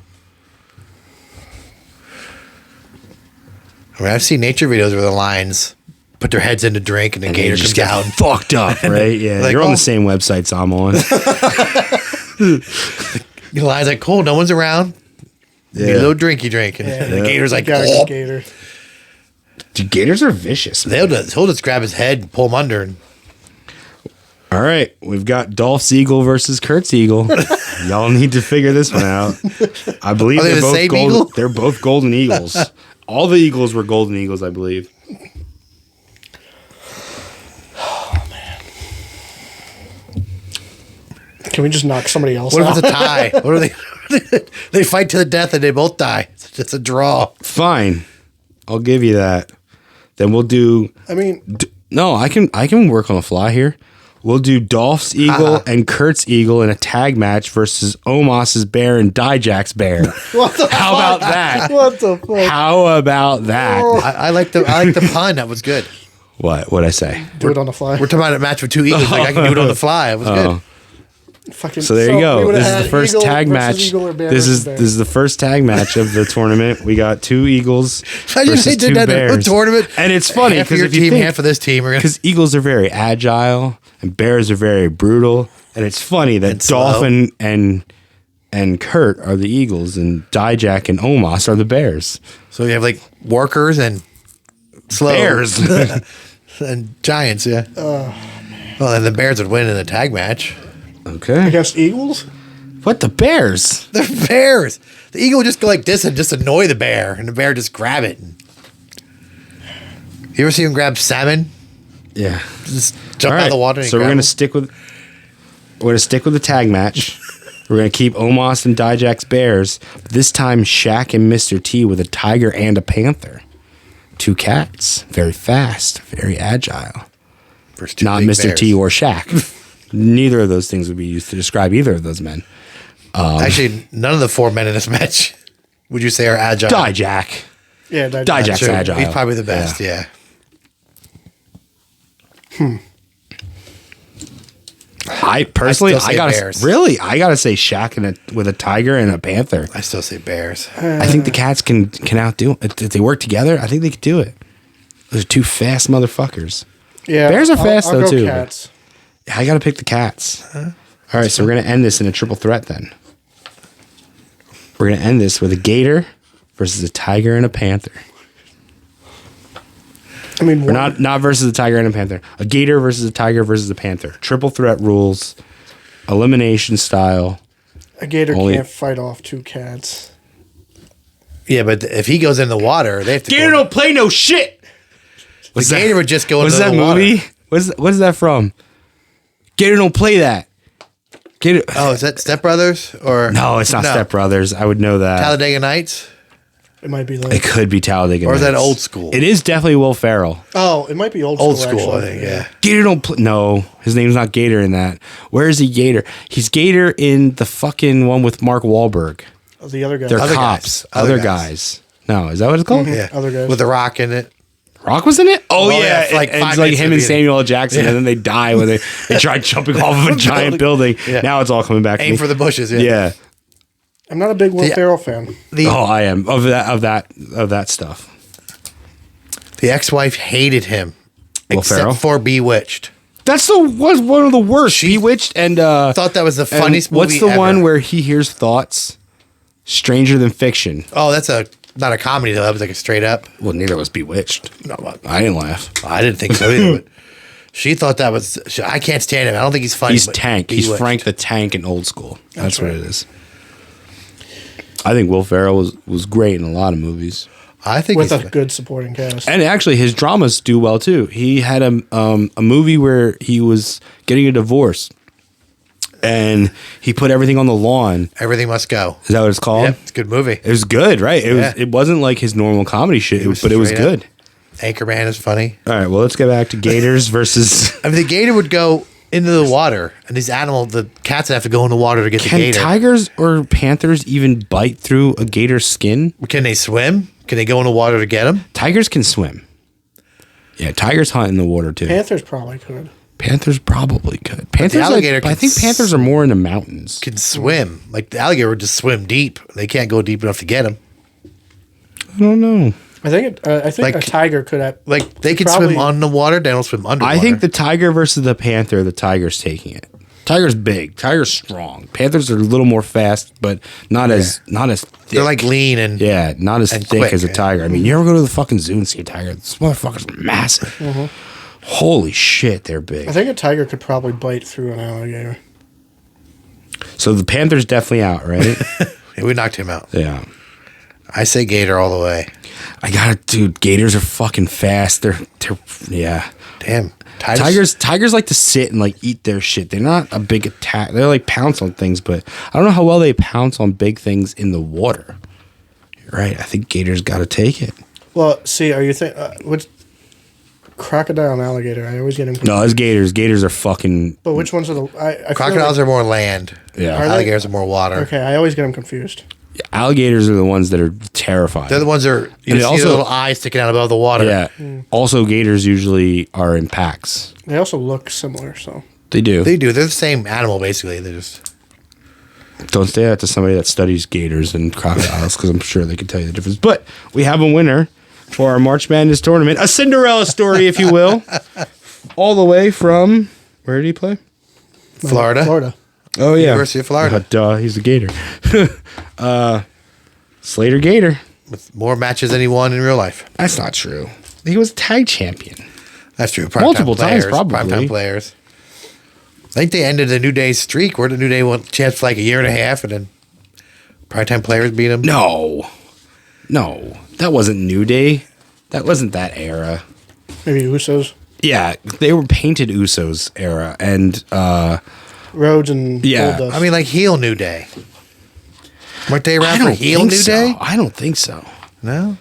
I mean, I've seen nature videos where the lions put their heads in to drink and the gator just comes get out. fucked up, right? Yeah, Like, you're on oh. the same websites I'm on. The lion's like, cool, no one's around. Yeah. Need a little drinky drink. And the gator's like, Gotta oh. get gator. Dude, gators are vicious, man. He'll just grab his head and pull him under. And All right, we've got Dolph Ziegler versus Kurt Siegel. Y'all need to figure this one out. I believe Are they they're the both same golden. eagle? They're both golden eagles. All the eagles were golden eagles, I believe. Can we just knock somebody else what out? if it's a tie? What are they? They fight to the death and they both die. It's just a draw. Fine, I'll give you that. Then we'll do. I mean, No, I can work on the fly here. We'll do Dolph's eagle and Kurt's eagle in a tag match versus Omos's bear and Dijak's bear. what the How about that? What the fuck? How about that? I like the pun. That was good. What'd I say? Do it on the fly. We're talking about a match with two eagles. Like I can do it on the fly. It was good. Fucking, So there you we go. would've This is had the first eagle tag versus match. eagle or bear This versus is bear. this is the first tag match of the tournament. We got two eagles I just versus did two that in a bears. tournament. And it's funny half of because your if you team, think, half of this team are gonna. because eagles are very agile and bears are very brutal, and it's funny that slow. Dolphin and Kurt are the eagles, and Dijak and Omos are the bears. So you have like workers and slow Bears. and giants. Yeah. Well, then the Bears would win in a tag match. Okay. Against eagles? What the bears? The Bears. The eagle would just go like this and just annoy the bear, and the bear just grab it. You ever see him grab salmon? Yeah. Just jump All out right. of the water. And So we're grab gonna him? stick with the tag match. We're gonna keep Omos and Dijak's bears. But this time, Shaq and Mr. T with a tiger and a panther. Two cats, very fast, very agile. Versus two Not big Mr. bears. T or Shaq. Neither of those things would be used to describe either of those men. Actually, none of the four men in this match would you say are agile? Dijak. Yeah, that, Dijak's True. agile. He's probably the best. Yeah. I personally, I still say gotta bears. really, I gotta say Shaq with a tiger and a panther. I still say Bears. I think the cats can outdo it. If they work together, I think they could do it. Those are two fast motherfuckers. yeah, Bears are fast, I'll though, go too. Cats. I gotta pick the cats. All right, so we're gonna end this in a triple threat then. We're gonna end this with a gator versus a tiger and a panther. I mean, Or not versus a tiger and a panther. A gator versus a tiger versus a panther. Triple threat rules, elimination style. A gator Only- can't fight off 2 cats. Yeah, but if he goes in the water, they have to Gator go. don't play no shit. The gator would just go What's into that the water. movie? What is that from? Gator don't play that. Gator. Oh, is that Step Brothers? Or No, it's not Step Brothers. I would know that. Talladega Nights? It might be like. It could be Talladega. Or is that Nights. old school? It is definitely Will Ferrell. Oh, it might be old Old school. school, I actually. think, yeah. Gator don't play. No, his name's not Gator in that. Where is he Gator? He's Gator in the fucking one with Mark Wahlberg. Oh, the other guy. They're Other cops. guys. Other Other guys. No, is that what it's called? Yeah. Other guys. With The Rock in it. Rock was in it? Oh, Well, yeah. yeah, for like And 5 it's like minutes him at and the beginning. Samuel L. Jackson, Yeah. and then they die when they try jumping off of a giant building. Yeah. Now it's all coming back to Aim me. for the bushes, yeah. Yeah. I'm not a big Will The- Ferrell fan. The, Oh, I am. Of that stuff. the ex-wife hated him. Will except Ferrell? for Bewitched. That's was one of the worst. Bewitched and Thought that was the and funniest movie what's the ever. one where he hears thoughts? Stranger Than Fiction. Oh, that's not a comedy, though. That was like a straight up. Well, neither was Bewitched. No, what? I didn't laugh. I didn't think so either. But she thought that was. I can't stand him. I don't think he's funny. He's but Tank. He's Bewitched. Frank the Tank in Old School. That's what right. it is. I think Will Ferrell was great in a lot of movies. I think With he's a good supporting cast. And actually, his dramas do well too. He had a movie where he was getting a divorce, and he put everything on the lawn. Everything Must Go. Is that what it's called? Yeah, it's a good movie. It was good, right? It Yeah. was. It wasn't like his normal comedy shit, was but it was straight up. good. Anchorman is funny. All right, well, let's get back to Gators versus. I mean, the gator would go into the water, and these the cats would have to go in the water to get the Can gator. tigers or panthers even bite through a gator's skin? Can they swim? Can they go in the water to get them? Tigers can swim. Yeah, tigers hunt in the water too. Panthers probably could. Panthers probably could. Panthers, alligator but I can think panthers are more in the mountains. Can swim. Like the alligator would just swim deep. They can't go deep enough to get them. I don't know. I think Like- a tiger could have. Like they can Probably- swim on the water. They don't swim underwater. I think the tiger versus the panther. The tiger's taking it. Tiger's big. Tiger's strong. Panthers are a little more fast, but not as thick. they're like lean and Yeah, not as and thick quick, as a yeah. tiger. I mean, you ever go to the fucking zoo and see a tiger? This motherfucker's massive. Holy shit, they're big. I think a tiger could probably bite through an alligator. So the panther's definitely out, right? Yeah, we knocked him out. Yeah. I say gator all the way. I got it, dude. Gators are fucking fast. They're yeah. Damn. Tigers like to sit and like eat their shit. They're not a big attack. They like pounce on things, but I don't know how well they pounce on big things in the water. You're right. I think gators got to take it. Well, see, are you think which crocodile and alligator? I always get them. No, it's gators. Gators are fucking But which ones are the? I feel Crocodiles like, are more land. yeah. Are they? Alligators are more water. Okay, I always get them confused. Alligators are the ones that are terrifying. They're the ones that are, you And see also- the little eyes sticking out above the water. yeah. Also, gators usually are in packs. They also look similar, so They do. They do. They're the same animal, basically. They're just. Don't say that to somebody that studies gators and crocodiles because I'm sure they can tell you the difference. But we have a winner for our March Madness tournament, a Cinderella story, if you will, all the way from where did he play? Florida. Florida. Oh yeah, University of Florida. Duh, he's a Gator. Slater Gator. With more matches than he won in real life. That's not true. He was tag champion. That's true. Multiple times, probably. Primetime players. I think they ended the New Day streak where the New Day won chance for like a year and a half, and then primetime players beat them. No, that wasn't New Day. That wasn't that era. Maybe Usos, Yeah, they were painted Usos era, and Rhodes, and Yeah. Goldust. I mean, like heel New Day. Weren't they I around for don't heel think New so. Day? I don't think so. No.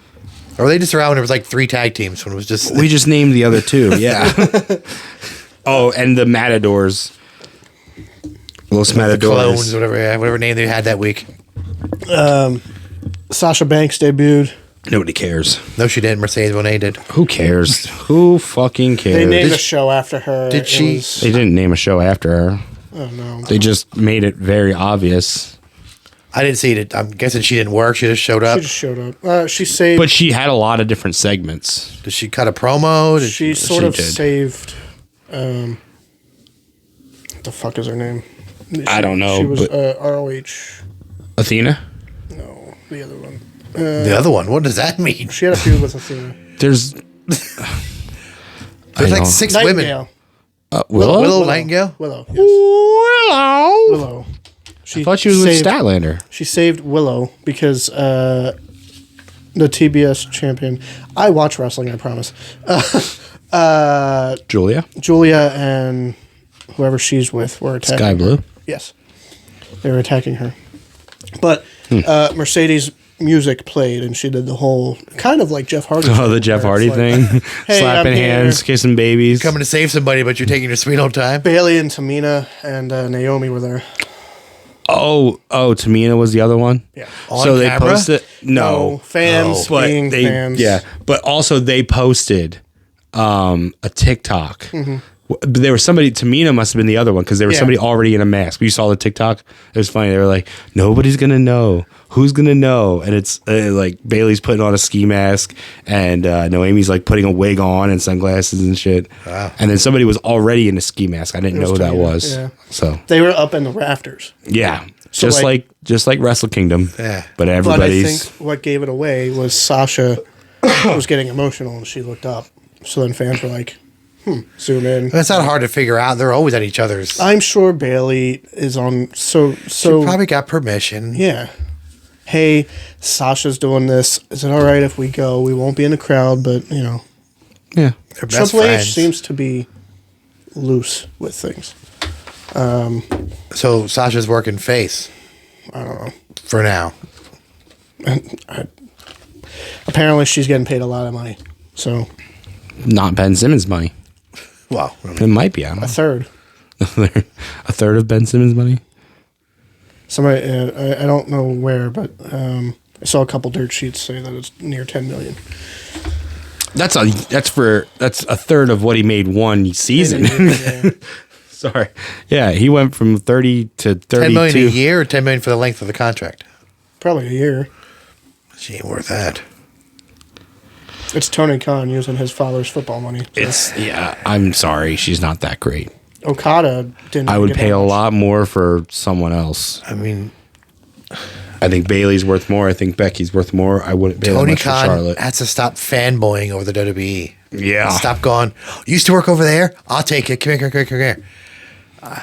Or were they just around when there was like 3 tag teams when it was just We just named the other two. Yeah. Oh, and the Matadors. Los the Matadors. clones, whatever name they had that week. Sasha Banks debuted. Nobody cares. No, she didn't. Mercedes Moné did. Who cares? Who fucking cares? They named They a show after her. did It she- was- didn't name a show after her. oh no. They just made it very obvious. I didn't see it. I'm guessing she didn't work. She just showed up. She just showed up. She saved. But she had a lot of different segments. Did she cut a promo? Did she sort she of did. saved. What the fuck is her name? I don't know, She was but- ROH. Athena? No, the other one. the other one? What does that mean? She had a feud with Athena. There's There's I like know. 6 women. Nightingale. Willow. Willow Nightingale? Willow. Yes. Willow. Willow. I thought she was with saved- Statlander. She saved Willow because the TBS champion. I watch wrestling, I promise. Julia? Julia and whoever she's with were attacking Sky her. Blue? Yes. They were attacking her. But Mercedes music played and she did the whole kind of like Jeff Hardy. Oh, the Jeff Hardy thing. Hey, Slapping I'm here. hands, kissing babies. Coming to save somebody, but you're taking your sweet old time. Bailey and Tamina and Naomi were there. Oh, Tamina was the other one? Yeah. So On they camera? posted. No. fans But being they, fans. yeah. But also they posted a TikTok. There was somebody, Tamina must have been the other one because there was Yeah. somebody already in a mask. You saw the TikTok? It was funny. They were like, nobody's going to know. Who's going to know? And it's like Bailey's putting on a ski mask and Noemi's like putting a wig on and sunglasses and shit. Wow. And then somebody was already in a ski mask. I didn't know was who that Tamina, was. yeah. So, They were up in the rafters. yeah. So, just like Wrestle Kingdom. Yeah. But But I everybody's. think what gave it away was Sasha was getting emotional and she looked up. So then fans were like, zoom in. That's not hard to figure out. They're always at each other's. I'm sure Bailey is on. So Probably got permission. yeah. Hey, Sasha's doing this. Is it all right if we go? We won't be in the crowd, but Yeah. They're best Triple H friends. seems to be loose with things. So Sasha's working face. I don't know. For now. Apparently, she's getting paid a lot of money. So Not Ben Simmons' money. Well, It might be. I don't a know. third. A third of Ben Simmons' money? Somebody, I don't know where, but I saw a couple dirt sheets say that it's near 10 million. That's a third of what he made one season. Yeah. Sorry. Yeah, he went from 30 to 32. 10 million a year or 10 million for the length of the contract? Probably a year. She ain't worth that. It's Tony Khan using his father's football money. I'm sorry, she's not that great. Okada didn't. I would get pay that a much. lot more for someone else. I mean, I think Bailey's worth more. I think Becky's worth more. I wouldn't pay that Tony much for Khan Charlotte. has to stop fanboying over the WWE. Yeah. Stop going, used to work over there? I'll take it. Come here.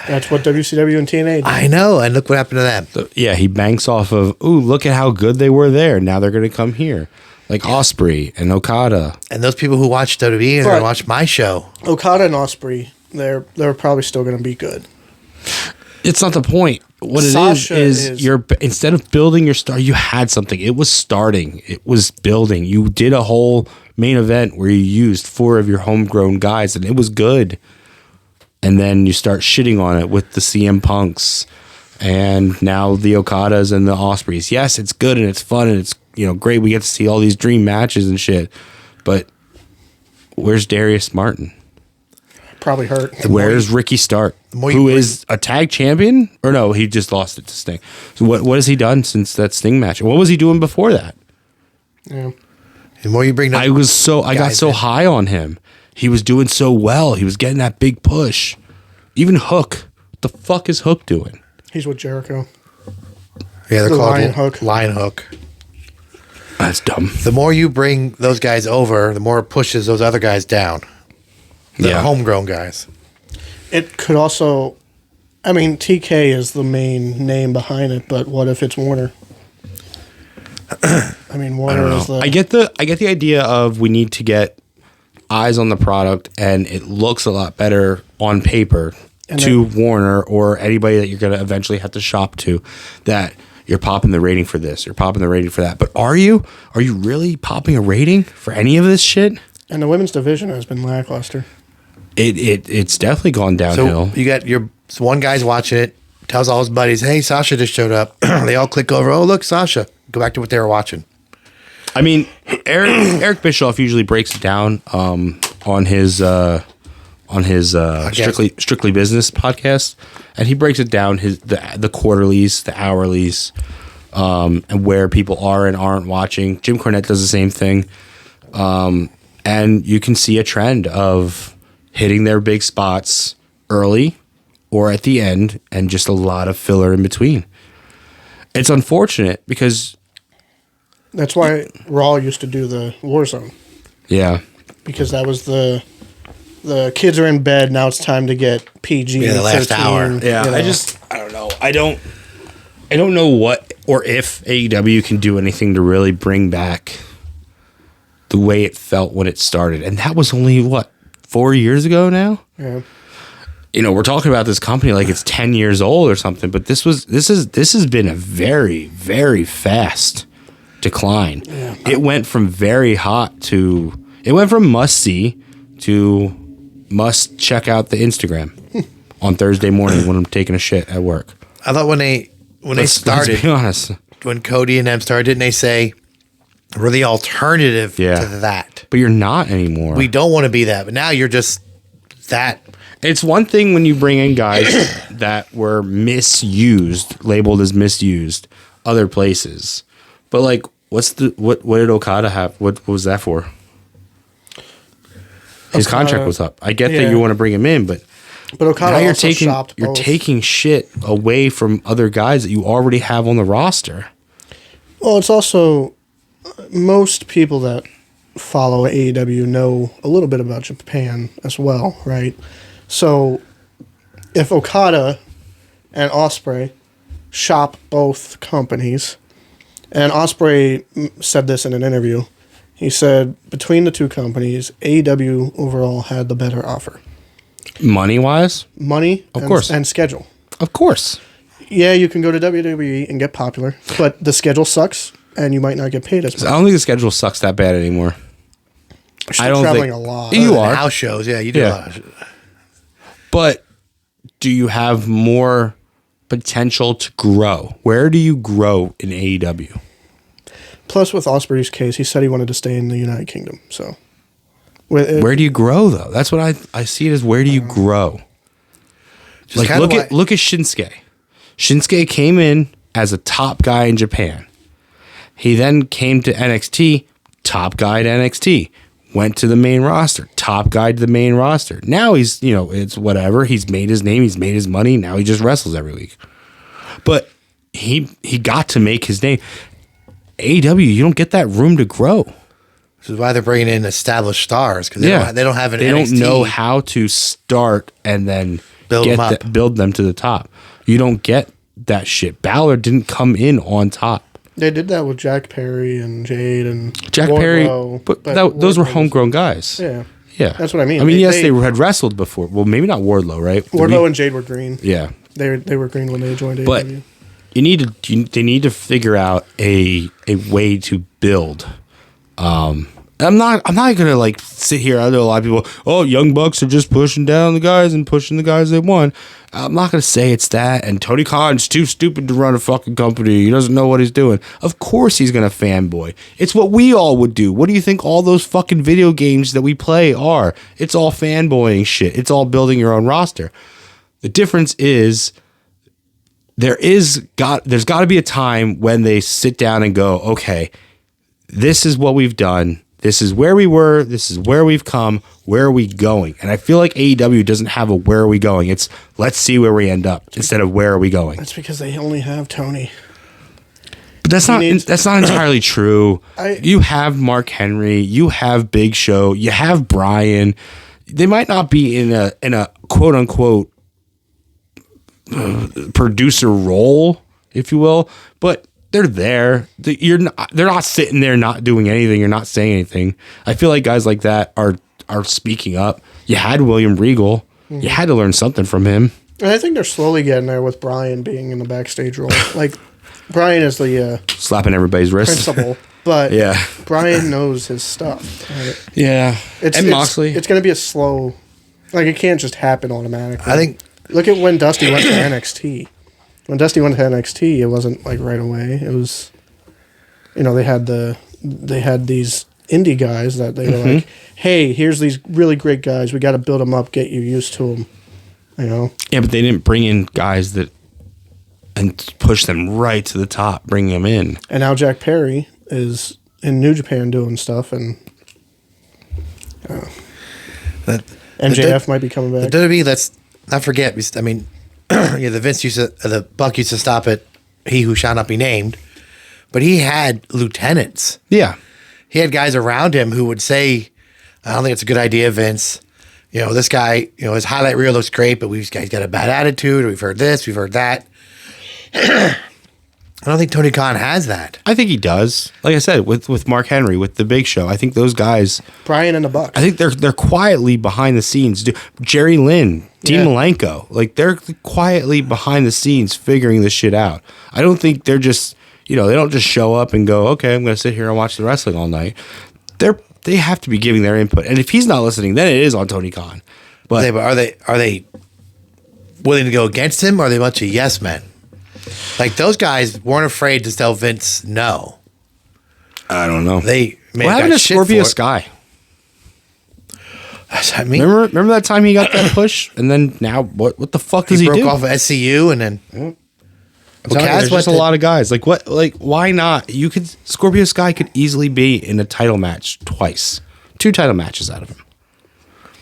That's what WCW and TNA did. I know, and look what happened to them. Yeah, he banks off of, ooh, look at how good they were there. Now they're going to come here. Like Osprey and Okada. And those people who watch WWE are going But- to watch my show. Okada and Osprey, they're probably still going to be good. It's not the point. What it Sasha is you're instead of building your star, you had something. It was starting. It was building. You did a whole main event where you used 4 of your homegrown guys, and it was good. And then you start shitting on it with the CM Punks, and now the Okadas and the Ospreys. Yes, it's good and it's fun and it's great. We get to see all these dream matches and shit. But where's Darius Martin? Probably hurt. Where's Ricky Stark, more who you is a tag champion? Or no, he just lost it to Sting. So what has he done since that Sting match? What was he doing before that? Yeah. The more you bring I got so in. high on him. He was doing so well. He was getting that big push. Even Hook. What the fuck is Hook doing? He's with Jericho. Yeah, they're The called Lion Hook. Lion Hook. That's dumb. The more you bring those guys over, the more it pushes those other guys down. The homegrown guys. It could also, I mean, TK is the main name behind it, but what if it's Warner? I mean, Warner is the. I get the idea of we need to get eyes on the product and it looks a lot better on paper And to Warner or anybody that you're going to eventually have to shop to, that you're popping the rating for this, you're popping the rating for that. But are you really popping a rating for any of this shit? And the women's division has been lackluster. It's definitely gone downhill. So you got one guy's watching it, tells all his buddies, hey, Sasha just showed up. They all click over, oh, look, Sasha. Go back to what they were watching. I mean, Eric Bischoff usually breaks it down on his Strictly Business podcast, and he breaks it down the quarterlies, the hourlies, and where people are and aren't watching. Jim Cornette does the same thing, and you can see a trend of hitting their big spots early or at the end, and just a lot of filler in between. It's unfortunate because That's why Raw used to do the Warzone, yeah. because that was the kids are in bed, now it's time to get PG. Yeah, the last 13, hour. Yeah, you know. I don't know. I don't know what or if AEW can do anything to really bring back the way it felt when it started. And that was only, 4 years ago now? Yeah. We're talking about this company like it's 10 years old or something, but this has been a very, very fast decline. Yeah. It went from very hot it went from must see to must check out the Instagram on Thursday morning when I'm taking a shit at work. I thought when they started, let's be honest, when Cody and them started, didn't they say we're the alternative to that? But you're not anymore. We don't want to be that, but now you're just that. It's one thing when you bring in guys that were misused, labeled as misused, other places. But like, what did Okada have? What was that for? His contract was up. I get that you want to bring him in, but Okada now you're taking shit away from other guys that you already have on the roster. Well, it's also most people that follow AEW know a little bit about Japan as well, right? So if Okada and Ospreay shop both companies, and Ospreay said this in an interview, he said between the two companies, AEW overall had the better offer. Money-wise? Of course. And schedule. Of course. Yeah, you can go to WWE and get popular, but the schedule sucks, and you might not get paid as much. I don't think the schedule sucks that bad anymore. I don't traveling a lot. You are. House shows, you do a lot. But do you have more potential to grow? Where do you grow in AEW? Plus, with Ospreay's case, he said he wanted to stay in the United Kingdom. So, where do you grow, though? That's what I see it as. Where do you grow? Like look at Shinsuke. Shinsuke came in as a top guy in Japan. He then came to NXT, top guy to NXT. Went to the main roster, top guy to the main roster. Now he's, it's whatever. He's made his name. He's made his money. Now he just wrestles every week. But he got to make his name. AEW, you don't get that room to grow. This is why they're bringing in established stars, because they don't have an NXT. They don't know how to start and then build them to the top. You don't get that shit. Balor didn't come in on top. They did that with Jack Perry and Jade and Jack Wardlow, Perry, but those were homegrown guys. Yeah. Yeah. That's what I mean. Yes, they had wrestled before. Well, maybe not Wardlow, right? Wardlow and Jade were green. Yeah. They were green when they joined AEW. But they need to figure out a way to build. I'm not gonna sit here. I know a lot of people. Oh, Young Bucks are just pushing down the guys and pushing the guys they won. I'm not gonna say it's that. And Tony Khan's too stupid to run a fucking company. He doesn't know what he's doing. Of course he's gonna fanboy. It's what we all would do. What do you think all those fucking video games that we play are? It's all fanboying shit. It's all building your own roster. The difference is there's got to be a time when they sit down and go, okay, this is what we've done. This is where we were. This is where we've come. Where are we going? And I feel like AEW doesn't have a where are we going. It's let's see where we end up instead of where are we going. That's because they only have Tony. But that's not entirely true. You have Mark Henry. You have Big Show. You have Brian. They might not be in a quote unquote producer role, if you will, but they're there. They're not sitting there not doing anything. You're not saying anything. I feel like guys like that are speaking up. You had William Regal. Mm-hmm. You had to learn something from him. And I think they're slowly getting there with Brian being in the backstage role. Like Brian is the slapping everybody's wrist principal, but Brian knows his stuff. Right? Yeah, and Moxley. It's going to be a slow. It can't just happen automatically. I think. Look at when Dusty went to NXT. When Dusty went to NXT, it wasn't right away. It was, they had these indie guys that they were like, hey, here's these really great guys. We got to build them up, get you used to them. Yeah, but they didn't bring in guys and push them right to the top, bring them in. And now Jack Perry is in New Japan doing stuff, and MJF might be coming back. The WWE, let's not forget. The Buck used to stop at he who shall not be named, but he had lieutenants. Yeah. He had guys around him who would say, I don't think it's a good idea, Vince. This guy, his highlight reel looks great, but he's got a bad attitude. We've heard this, we've heard that. I don't think Tony Khan has that. I think he does. Like I said, with Mark Henry, with the Big Show, I think those guys, Brian and the Bucks. I think they're quietly behind the scenes. Jerry Lynn, Dean Malenko, like they're quietly behind the scenes figuring this shit out. I don't think they're just, they don't just show up and go, okay, I'm going to sit here and watch the wrestling all night. They have to be giving their input, and if he's not listening, then it is on Tony Khan. But Are they willing to go against him? Or are they a bunch of yes men? Like those guys weren't afraid to tell Vince no. I don't know. They may what have happened got to shit Scorpio for it. Sky? I mean, Remember that time he got that push, and then now what the fuck does he he broke do? off of SCU and then. Well, Kaz there's went just a lot of guys. Like what? Like why not? Scorpio Sky could easily be in a title match twice, 2 title matches out of him.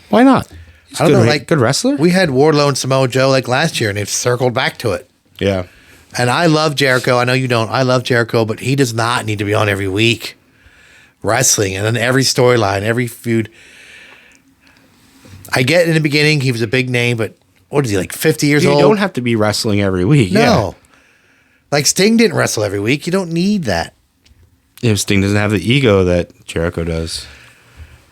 Why not? He's I don't good, know, like good wrestler. We had Wardlow and Samoa Joe like last year, and they've circled back to it. Yeah. And I love Jericho. I know you don't. I love Jericho, but he does not need to be on every week wrestling and then every storyline, every feud. I get in the beginning he was a big name, but what is he, like 50 years You old? don't have to be wrestling every week. No. Like Sting didn't wrestle every week. You don't need that. Yeah. Sting doesn't have the ego that Jericho does.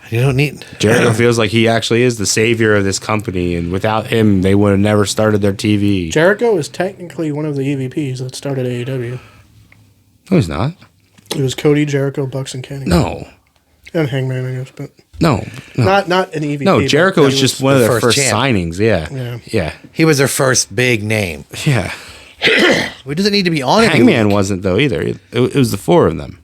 You don't need. Jericho feels like he actually is the savior of this company, and without him, they would have never started their TV. Jericho is technically one of the EVPs that started AEW. No, he's not. It was Cody, Jericho, Bucks, and Kenny. No. And Hangman, I guess, but No. not an EVP. No, Jericho but was it just one of the their first first champ. signings. Yeah. Yeah. Yeah. He was their first big name. Yeah. He doesn't need to be on every Hangman week. wasn't, though, either. It was the 4 of them.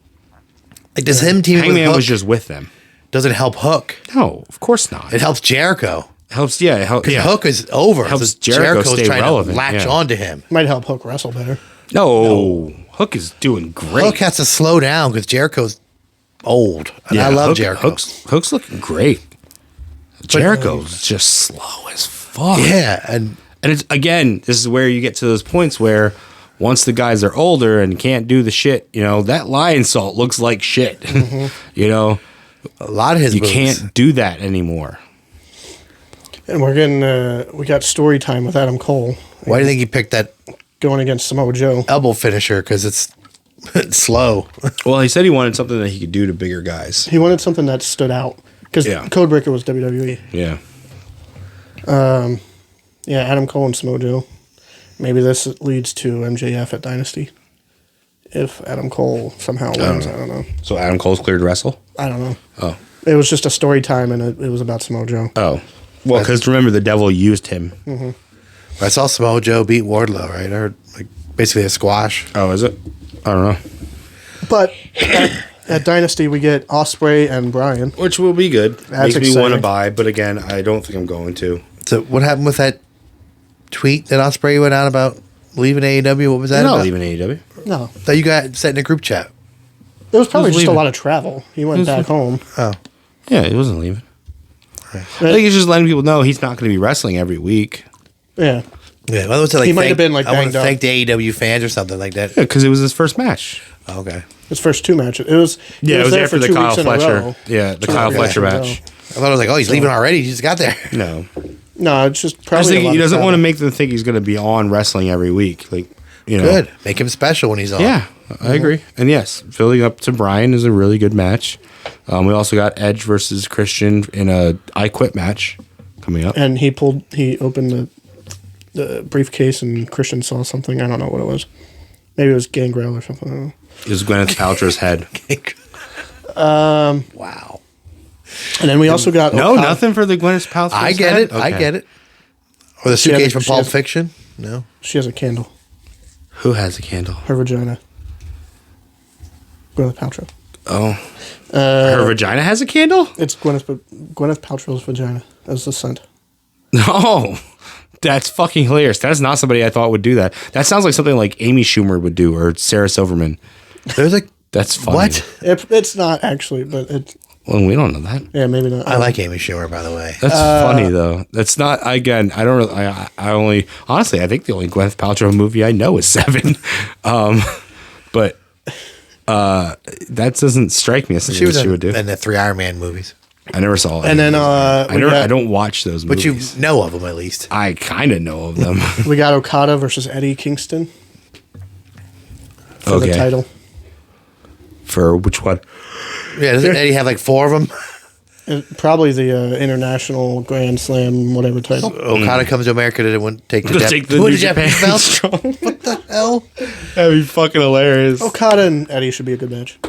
Like, does him teaming with Hangman Hook, was just with them. does it help Hook? No, of course not. It helps Jericho. helps, yeah. It helps. Because Yeah. Hook is over. Helps so Jericho Jericho's stay trying relevant, to latch yeah. onto him. might help Hook wrestle better. No. Hook is doing great. Hook has to slow down because Jericho's old. And I love Jericho. Hook's looking great. Jericho's just slow as fuck. Yeah, and it's, again, this is where you get to those points where once the guys are older and can't do the shit, that lion salt looks like shit. a lot of his You moves. can't do that anymore. And we're getting, we got story time with Adam Cole Why do you think he picked that going against Samoa Joe. elbow finisher? Because it's slow. Well, he said he wanted something that he could do to bigger guys. He wanted something that stood out because Yeah. Codebreaker was WWE. Yeah. Yeah, Adam Cole and Samoa Joe. Maybe this leads to MJF at Dynasty. If Adam Cole somehow wins, I don't know. So Adam Cole's cleared to wrestle? I don't know. Oh. It was just a story time, and it was about Samoa Joe. Oh. Well, because remember, the devil used him. I saw Samoa Joe beat Wardlow, right? Or like basically a squash. Oh, is it? I don't know. But at Dynasty, we get Ospreay and Bryan. Which will be good. That's Makes me want to exciting. buy, but again, I don't think I'm going to. So what happened with that tweet that Ospreay went out about leaving AEW? What was that I'm not about? leaving AEW. No, That you got set in a group chat. it was probably Who's just a leaving? lot of travel. He went back home. Oh. Yeah, he wasn't leaving. I think he's just letting people know he's not going to be wrestling every week. Yeah. Yeah, well, was it like He might have been, like, I want banged to up. thank the AEW fans or something like that. Yeah, because it was his first match. Okay. His first 2 matches. It was he Yeah, it was there after for the 2 Kyle weeks in a row. Fletcher. Yeah, the Kyle Yeah. Fletcher Yeah. match. I thought it was like, oh, he's leaving already. He just got there. No, No, it's just I probably just think a lot he of doesn't travel. want to make them think he's going to be on wrestling every week. Like, Good. Make him special when he's on. Yeah, I agree. And yes, filling up to Bryan is a really good match. We also got Edge versus Christian in a I Quit match coming up. And he opened the briefcase and Christian saw something. I don't know what it was. Maybe it was Gangrel or something. I don't know. It was Gwyneth Paltrow's head. Wow. And then we also got No, Okada. nothing for the Gwyneth Paltrow's I get head? it. I Okay. get it. Or the She has- suitcase from she Pulp has- Fiction? No. She has a candle. Who has a candle? Her vagina. Gwyneth Paltrow. Oh. Her vagina has a candle? It's Gwyneth Paltrow's vagina as the scent. No. That's fucking hilarious. That is not somebody I thought would do that. That sounds like something like Amy Schumer would do or Sarah Silverman. There's like, That's funny. what? It's not actually, but it. Well, we don't know that. Yeah, maybe not. I like Amy Schumer, by the way. That's funny though. That's not. Again, I don't. Really, I only honestly. I think the only Gwyneth Paltrow movie I know is Seven. But that doesn't strike me as something She was she would do. in the 3 Iron Man movies. I never saw it. And then I don't watch those But movies. you know of them at least. I kind of know of them. we got Okada versus Eddie Kingston. for the Okay. title. For which one? Yeah, doesn't Eddie have like 4 of them? Probably the International Grand Slam, whatever title. Okada comes to America to wouldn't take the, Take the Who New the Japanese Japan belt? strong. What the hell? That'd be fucking hilarious. Okada and Eddie should be a good match.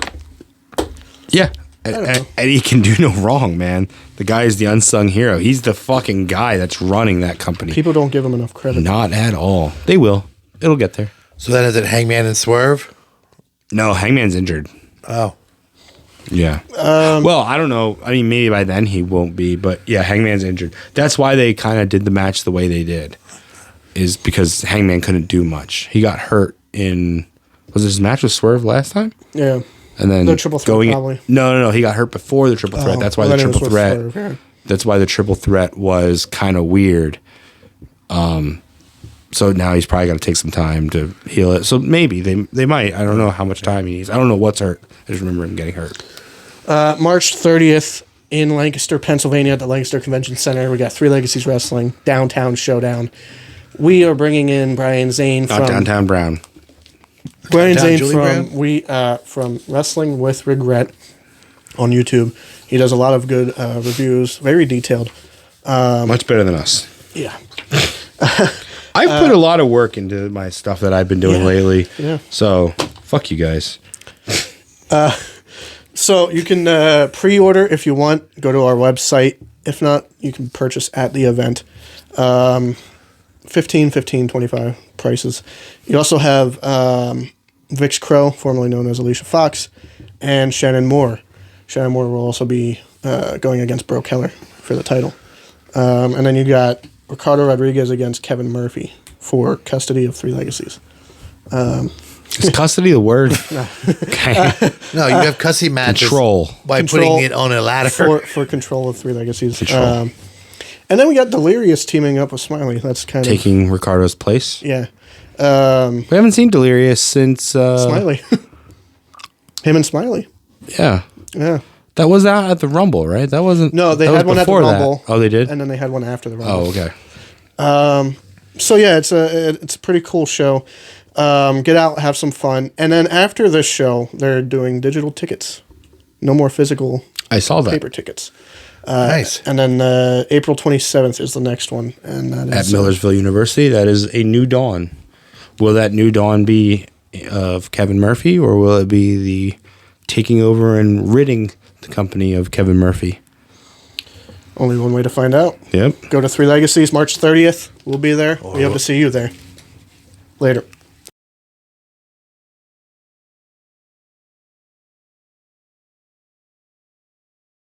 Yeah. don't know. Eddie can do no wrong, man. The guy is the unsung hero. He's the fucking guy that's running that company. People don't give him enough credit. Not at all. They will. It'll get there. So then is it Hangman and Swerve? No, Hangman's injured. Oh. Yeah. Well, I don't know. I mean, maybe by then he won't be, but yeah, Hangman's injured. That's why they kind of did the match the way they did, is because Hangman couldn't do much. He got hurt in, was his match with Swerve last time? Yeah. And then The triple threat, probably. No. He got hurt before the triple threat. Oh, That's why well, the then it was triple with threat. Swerve, yeah. That's why the triple threat was kind of weird. So now he's probably got to take some time to heal it. So maybe they might. I don't know how much time he needs. I don't know what's hurt. I just remember him getting hurt. March 30th in Lancaster, Pennsylvania at the Lancaster Convention Center. We got Three Legacies Wrestling, Downtown Showdown. We are bringing in Brian Zane Not from Downtown Brown. Brian Downtown Zane Julie from Wrestling with Regret on YouTube. He does a lot of good reviews, very detailed. Much better than us. Yeah. I've put a lot of work into my stuff that I've been doing Yeah. lately. Yeah. So fuck you guys. So you can pre-order if you want. Go to our website. If not, you can purchase at the event. 15, 25 prices. You also have Vix Crow, formerly known as Alicia Fox, and Shannon Moore. Shannon Moore will also be going against Bro Keller for the title. And then you got Ricardo Rodriguez against Kevin Murphy for custody of Three Legacies. Is custody the word? Okay. No, you have cussy matches Control. by Control putting it on a ladder. For control of Three Legacies. Control. And then we got Delirious teaming up with Smiley. That's kind Taking Ricardo's place. of... Yeah. We haven't seen Delirious since Smiley. Him and Smiley. Yeah. Yeah. That was out at the Rumble, right? That wasn't. No, they that had was one at the before that. Rumble. Oh, they did. And then they had one after the Rumble. Oh, okay. So yeah, it's a pretty cool show. Get out, have some fun, and then after this show, they're doing digital tickets. No more physical I saw that paper tickets. Nice. And then April 27th is the next one, and that at is Millersville University. That is a new dawn. Will that new dawn be of Kevin Murphy, or will it be the taking over and ridding the company of Kevin Murphy? only one way to find out. Yep. Go to Three Legacies, March 30th. We'll be there. We hope to see you there. Later.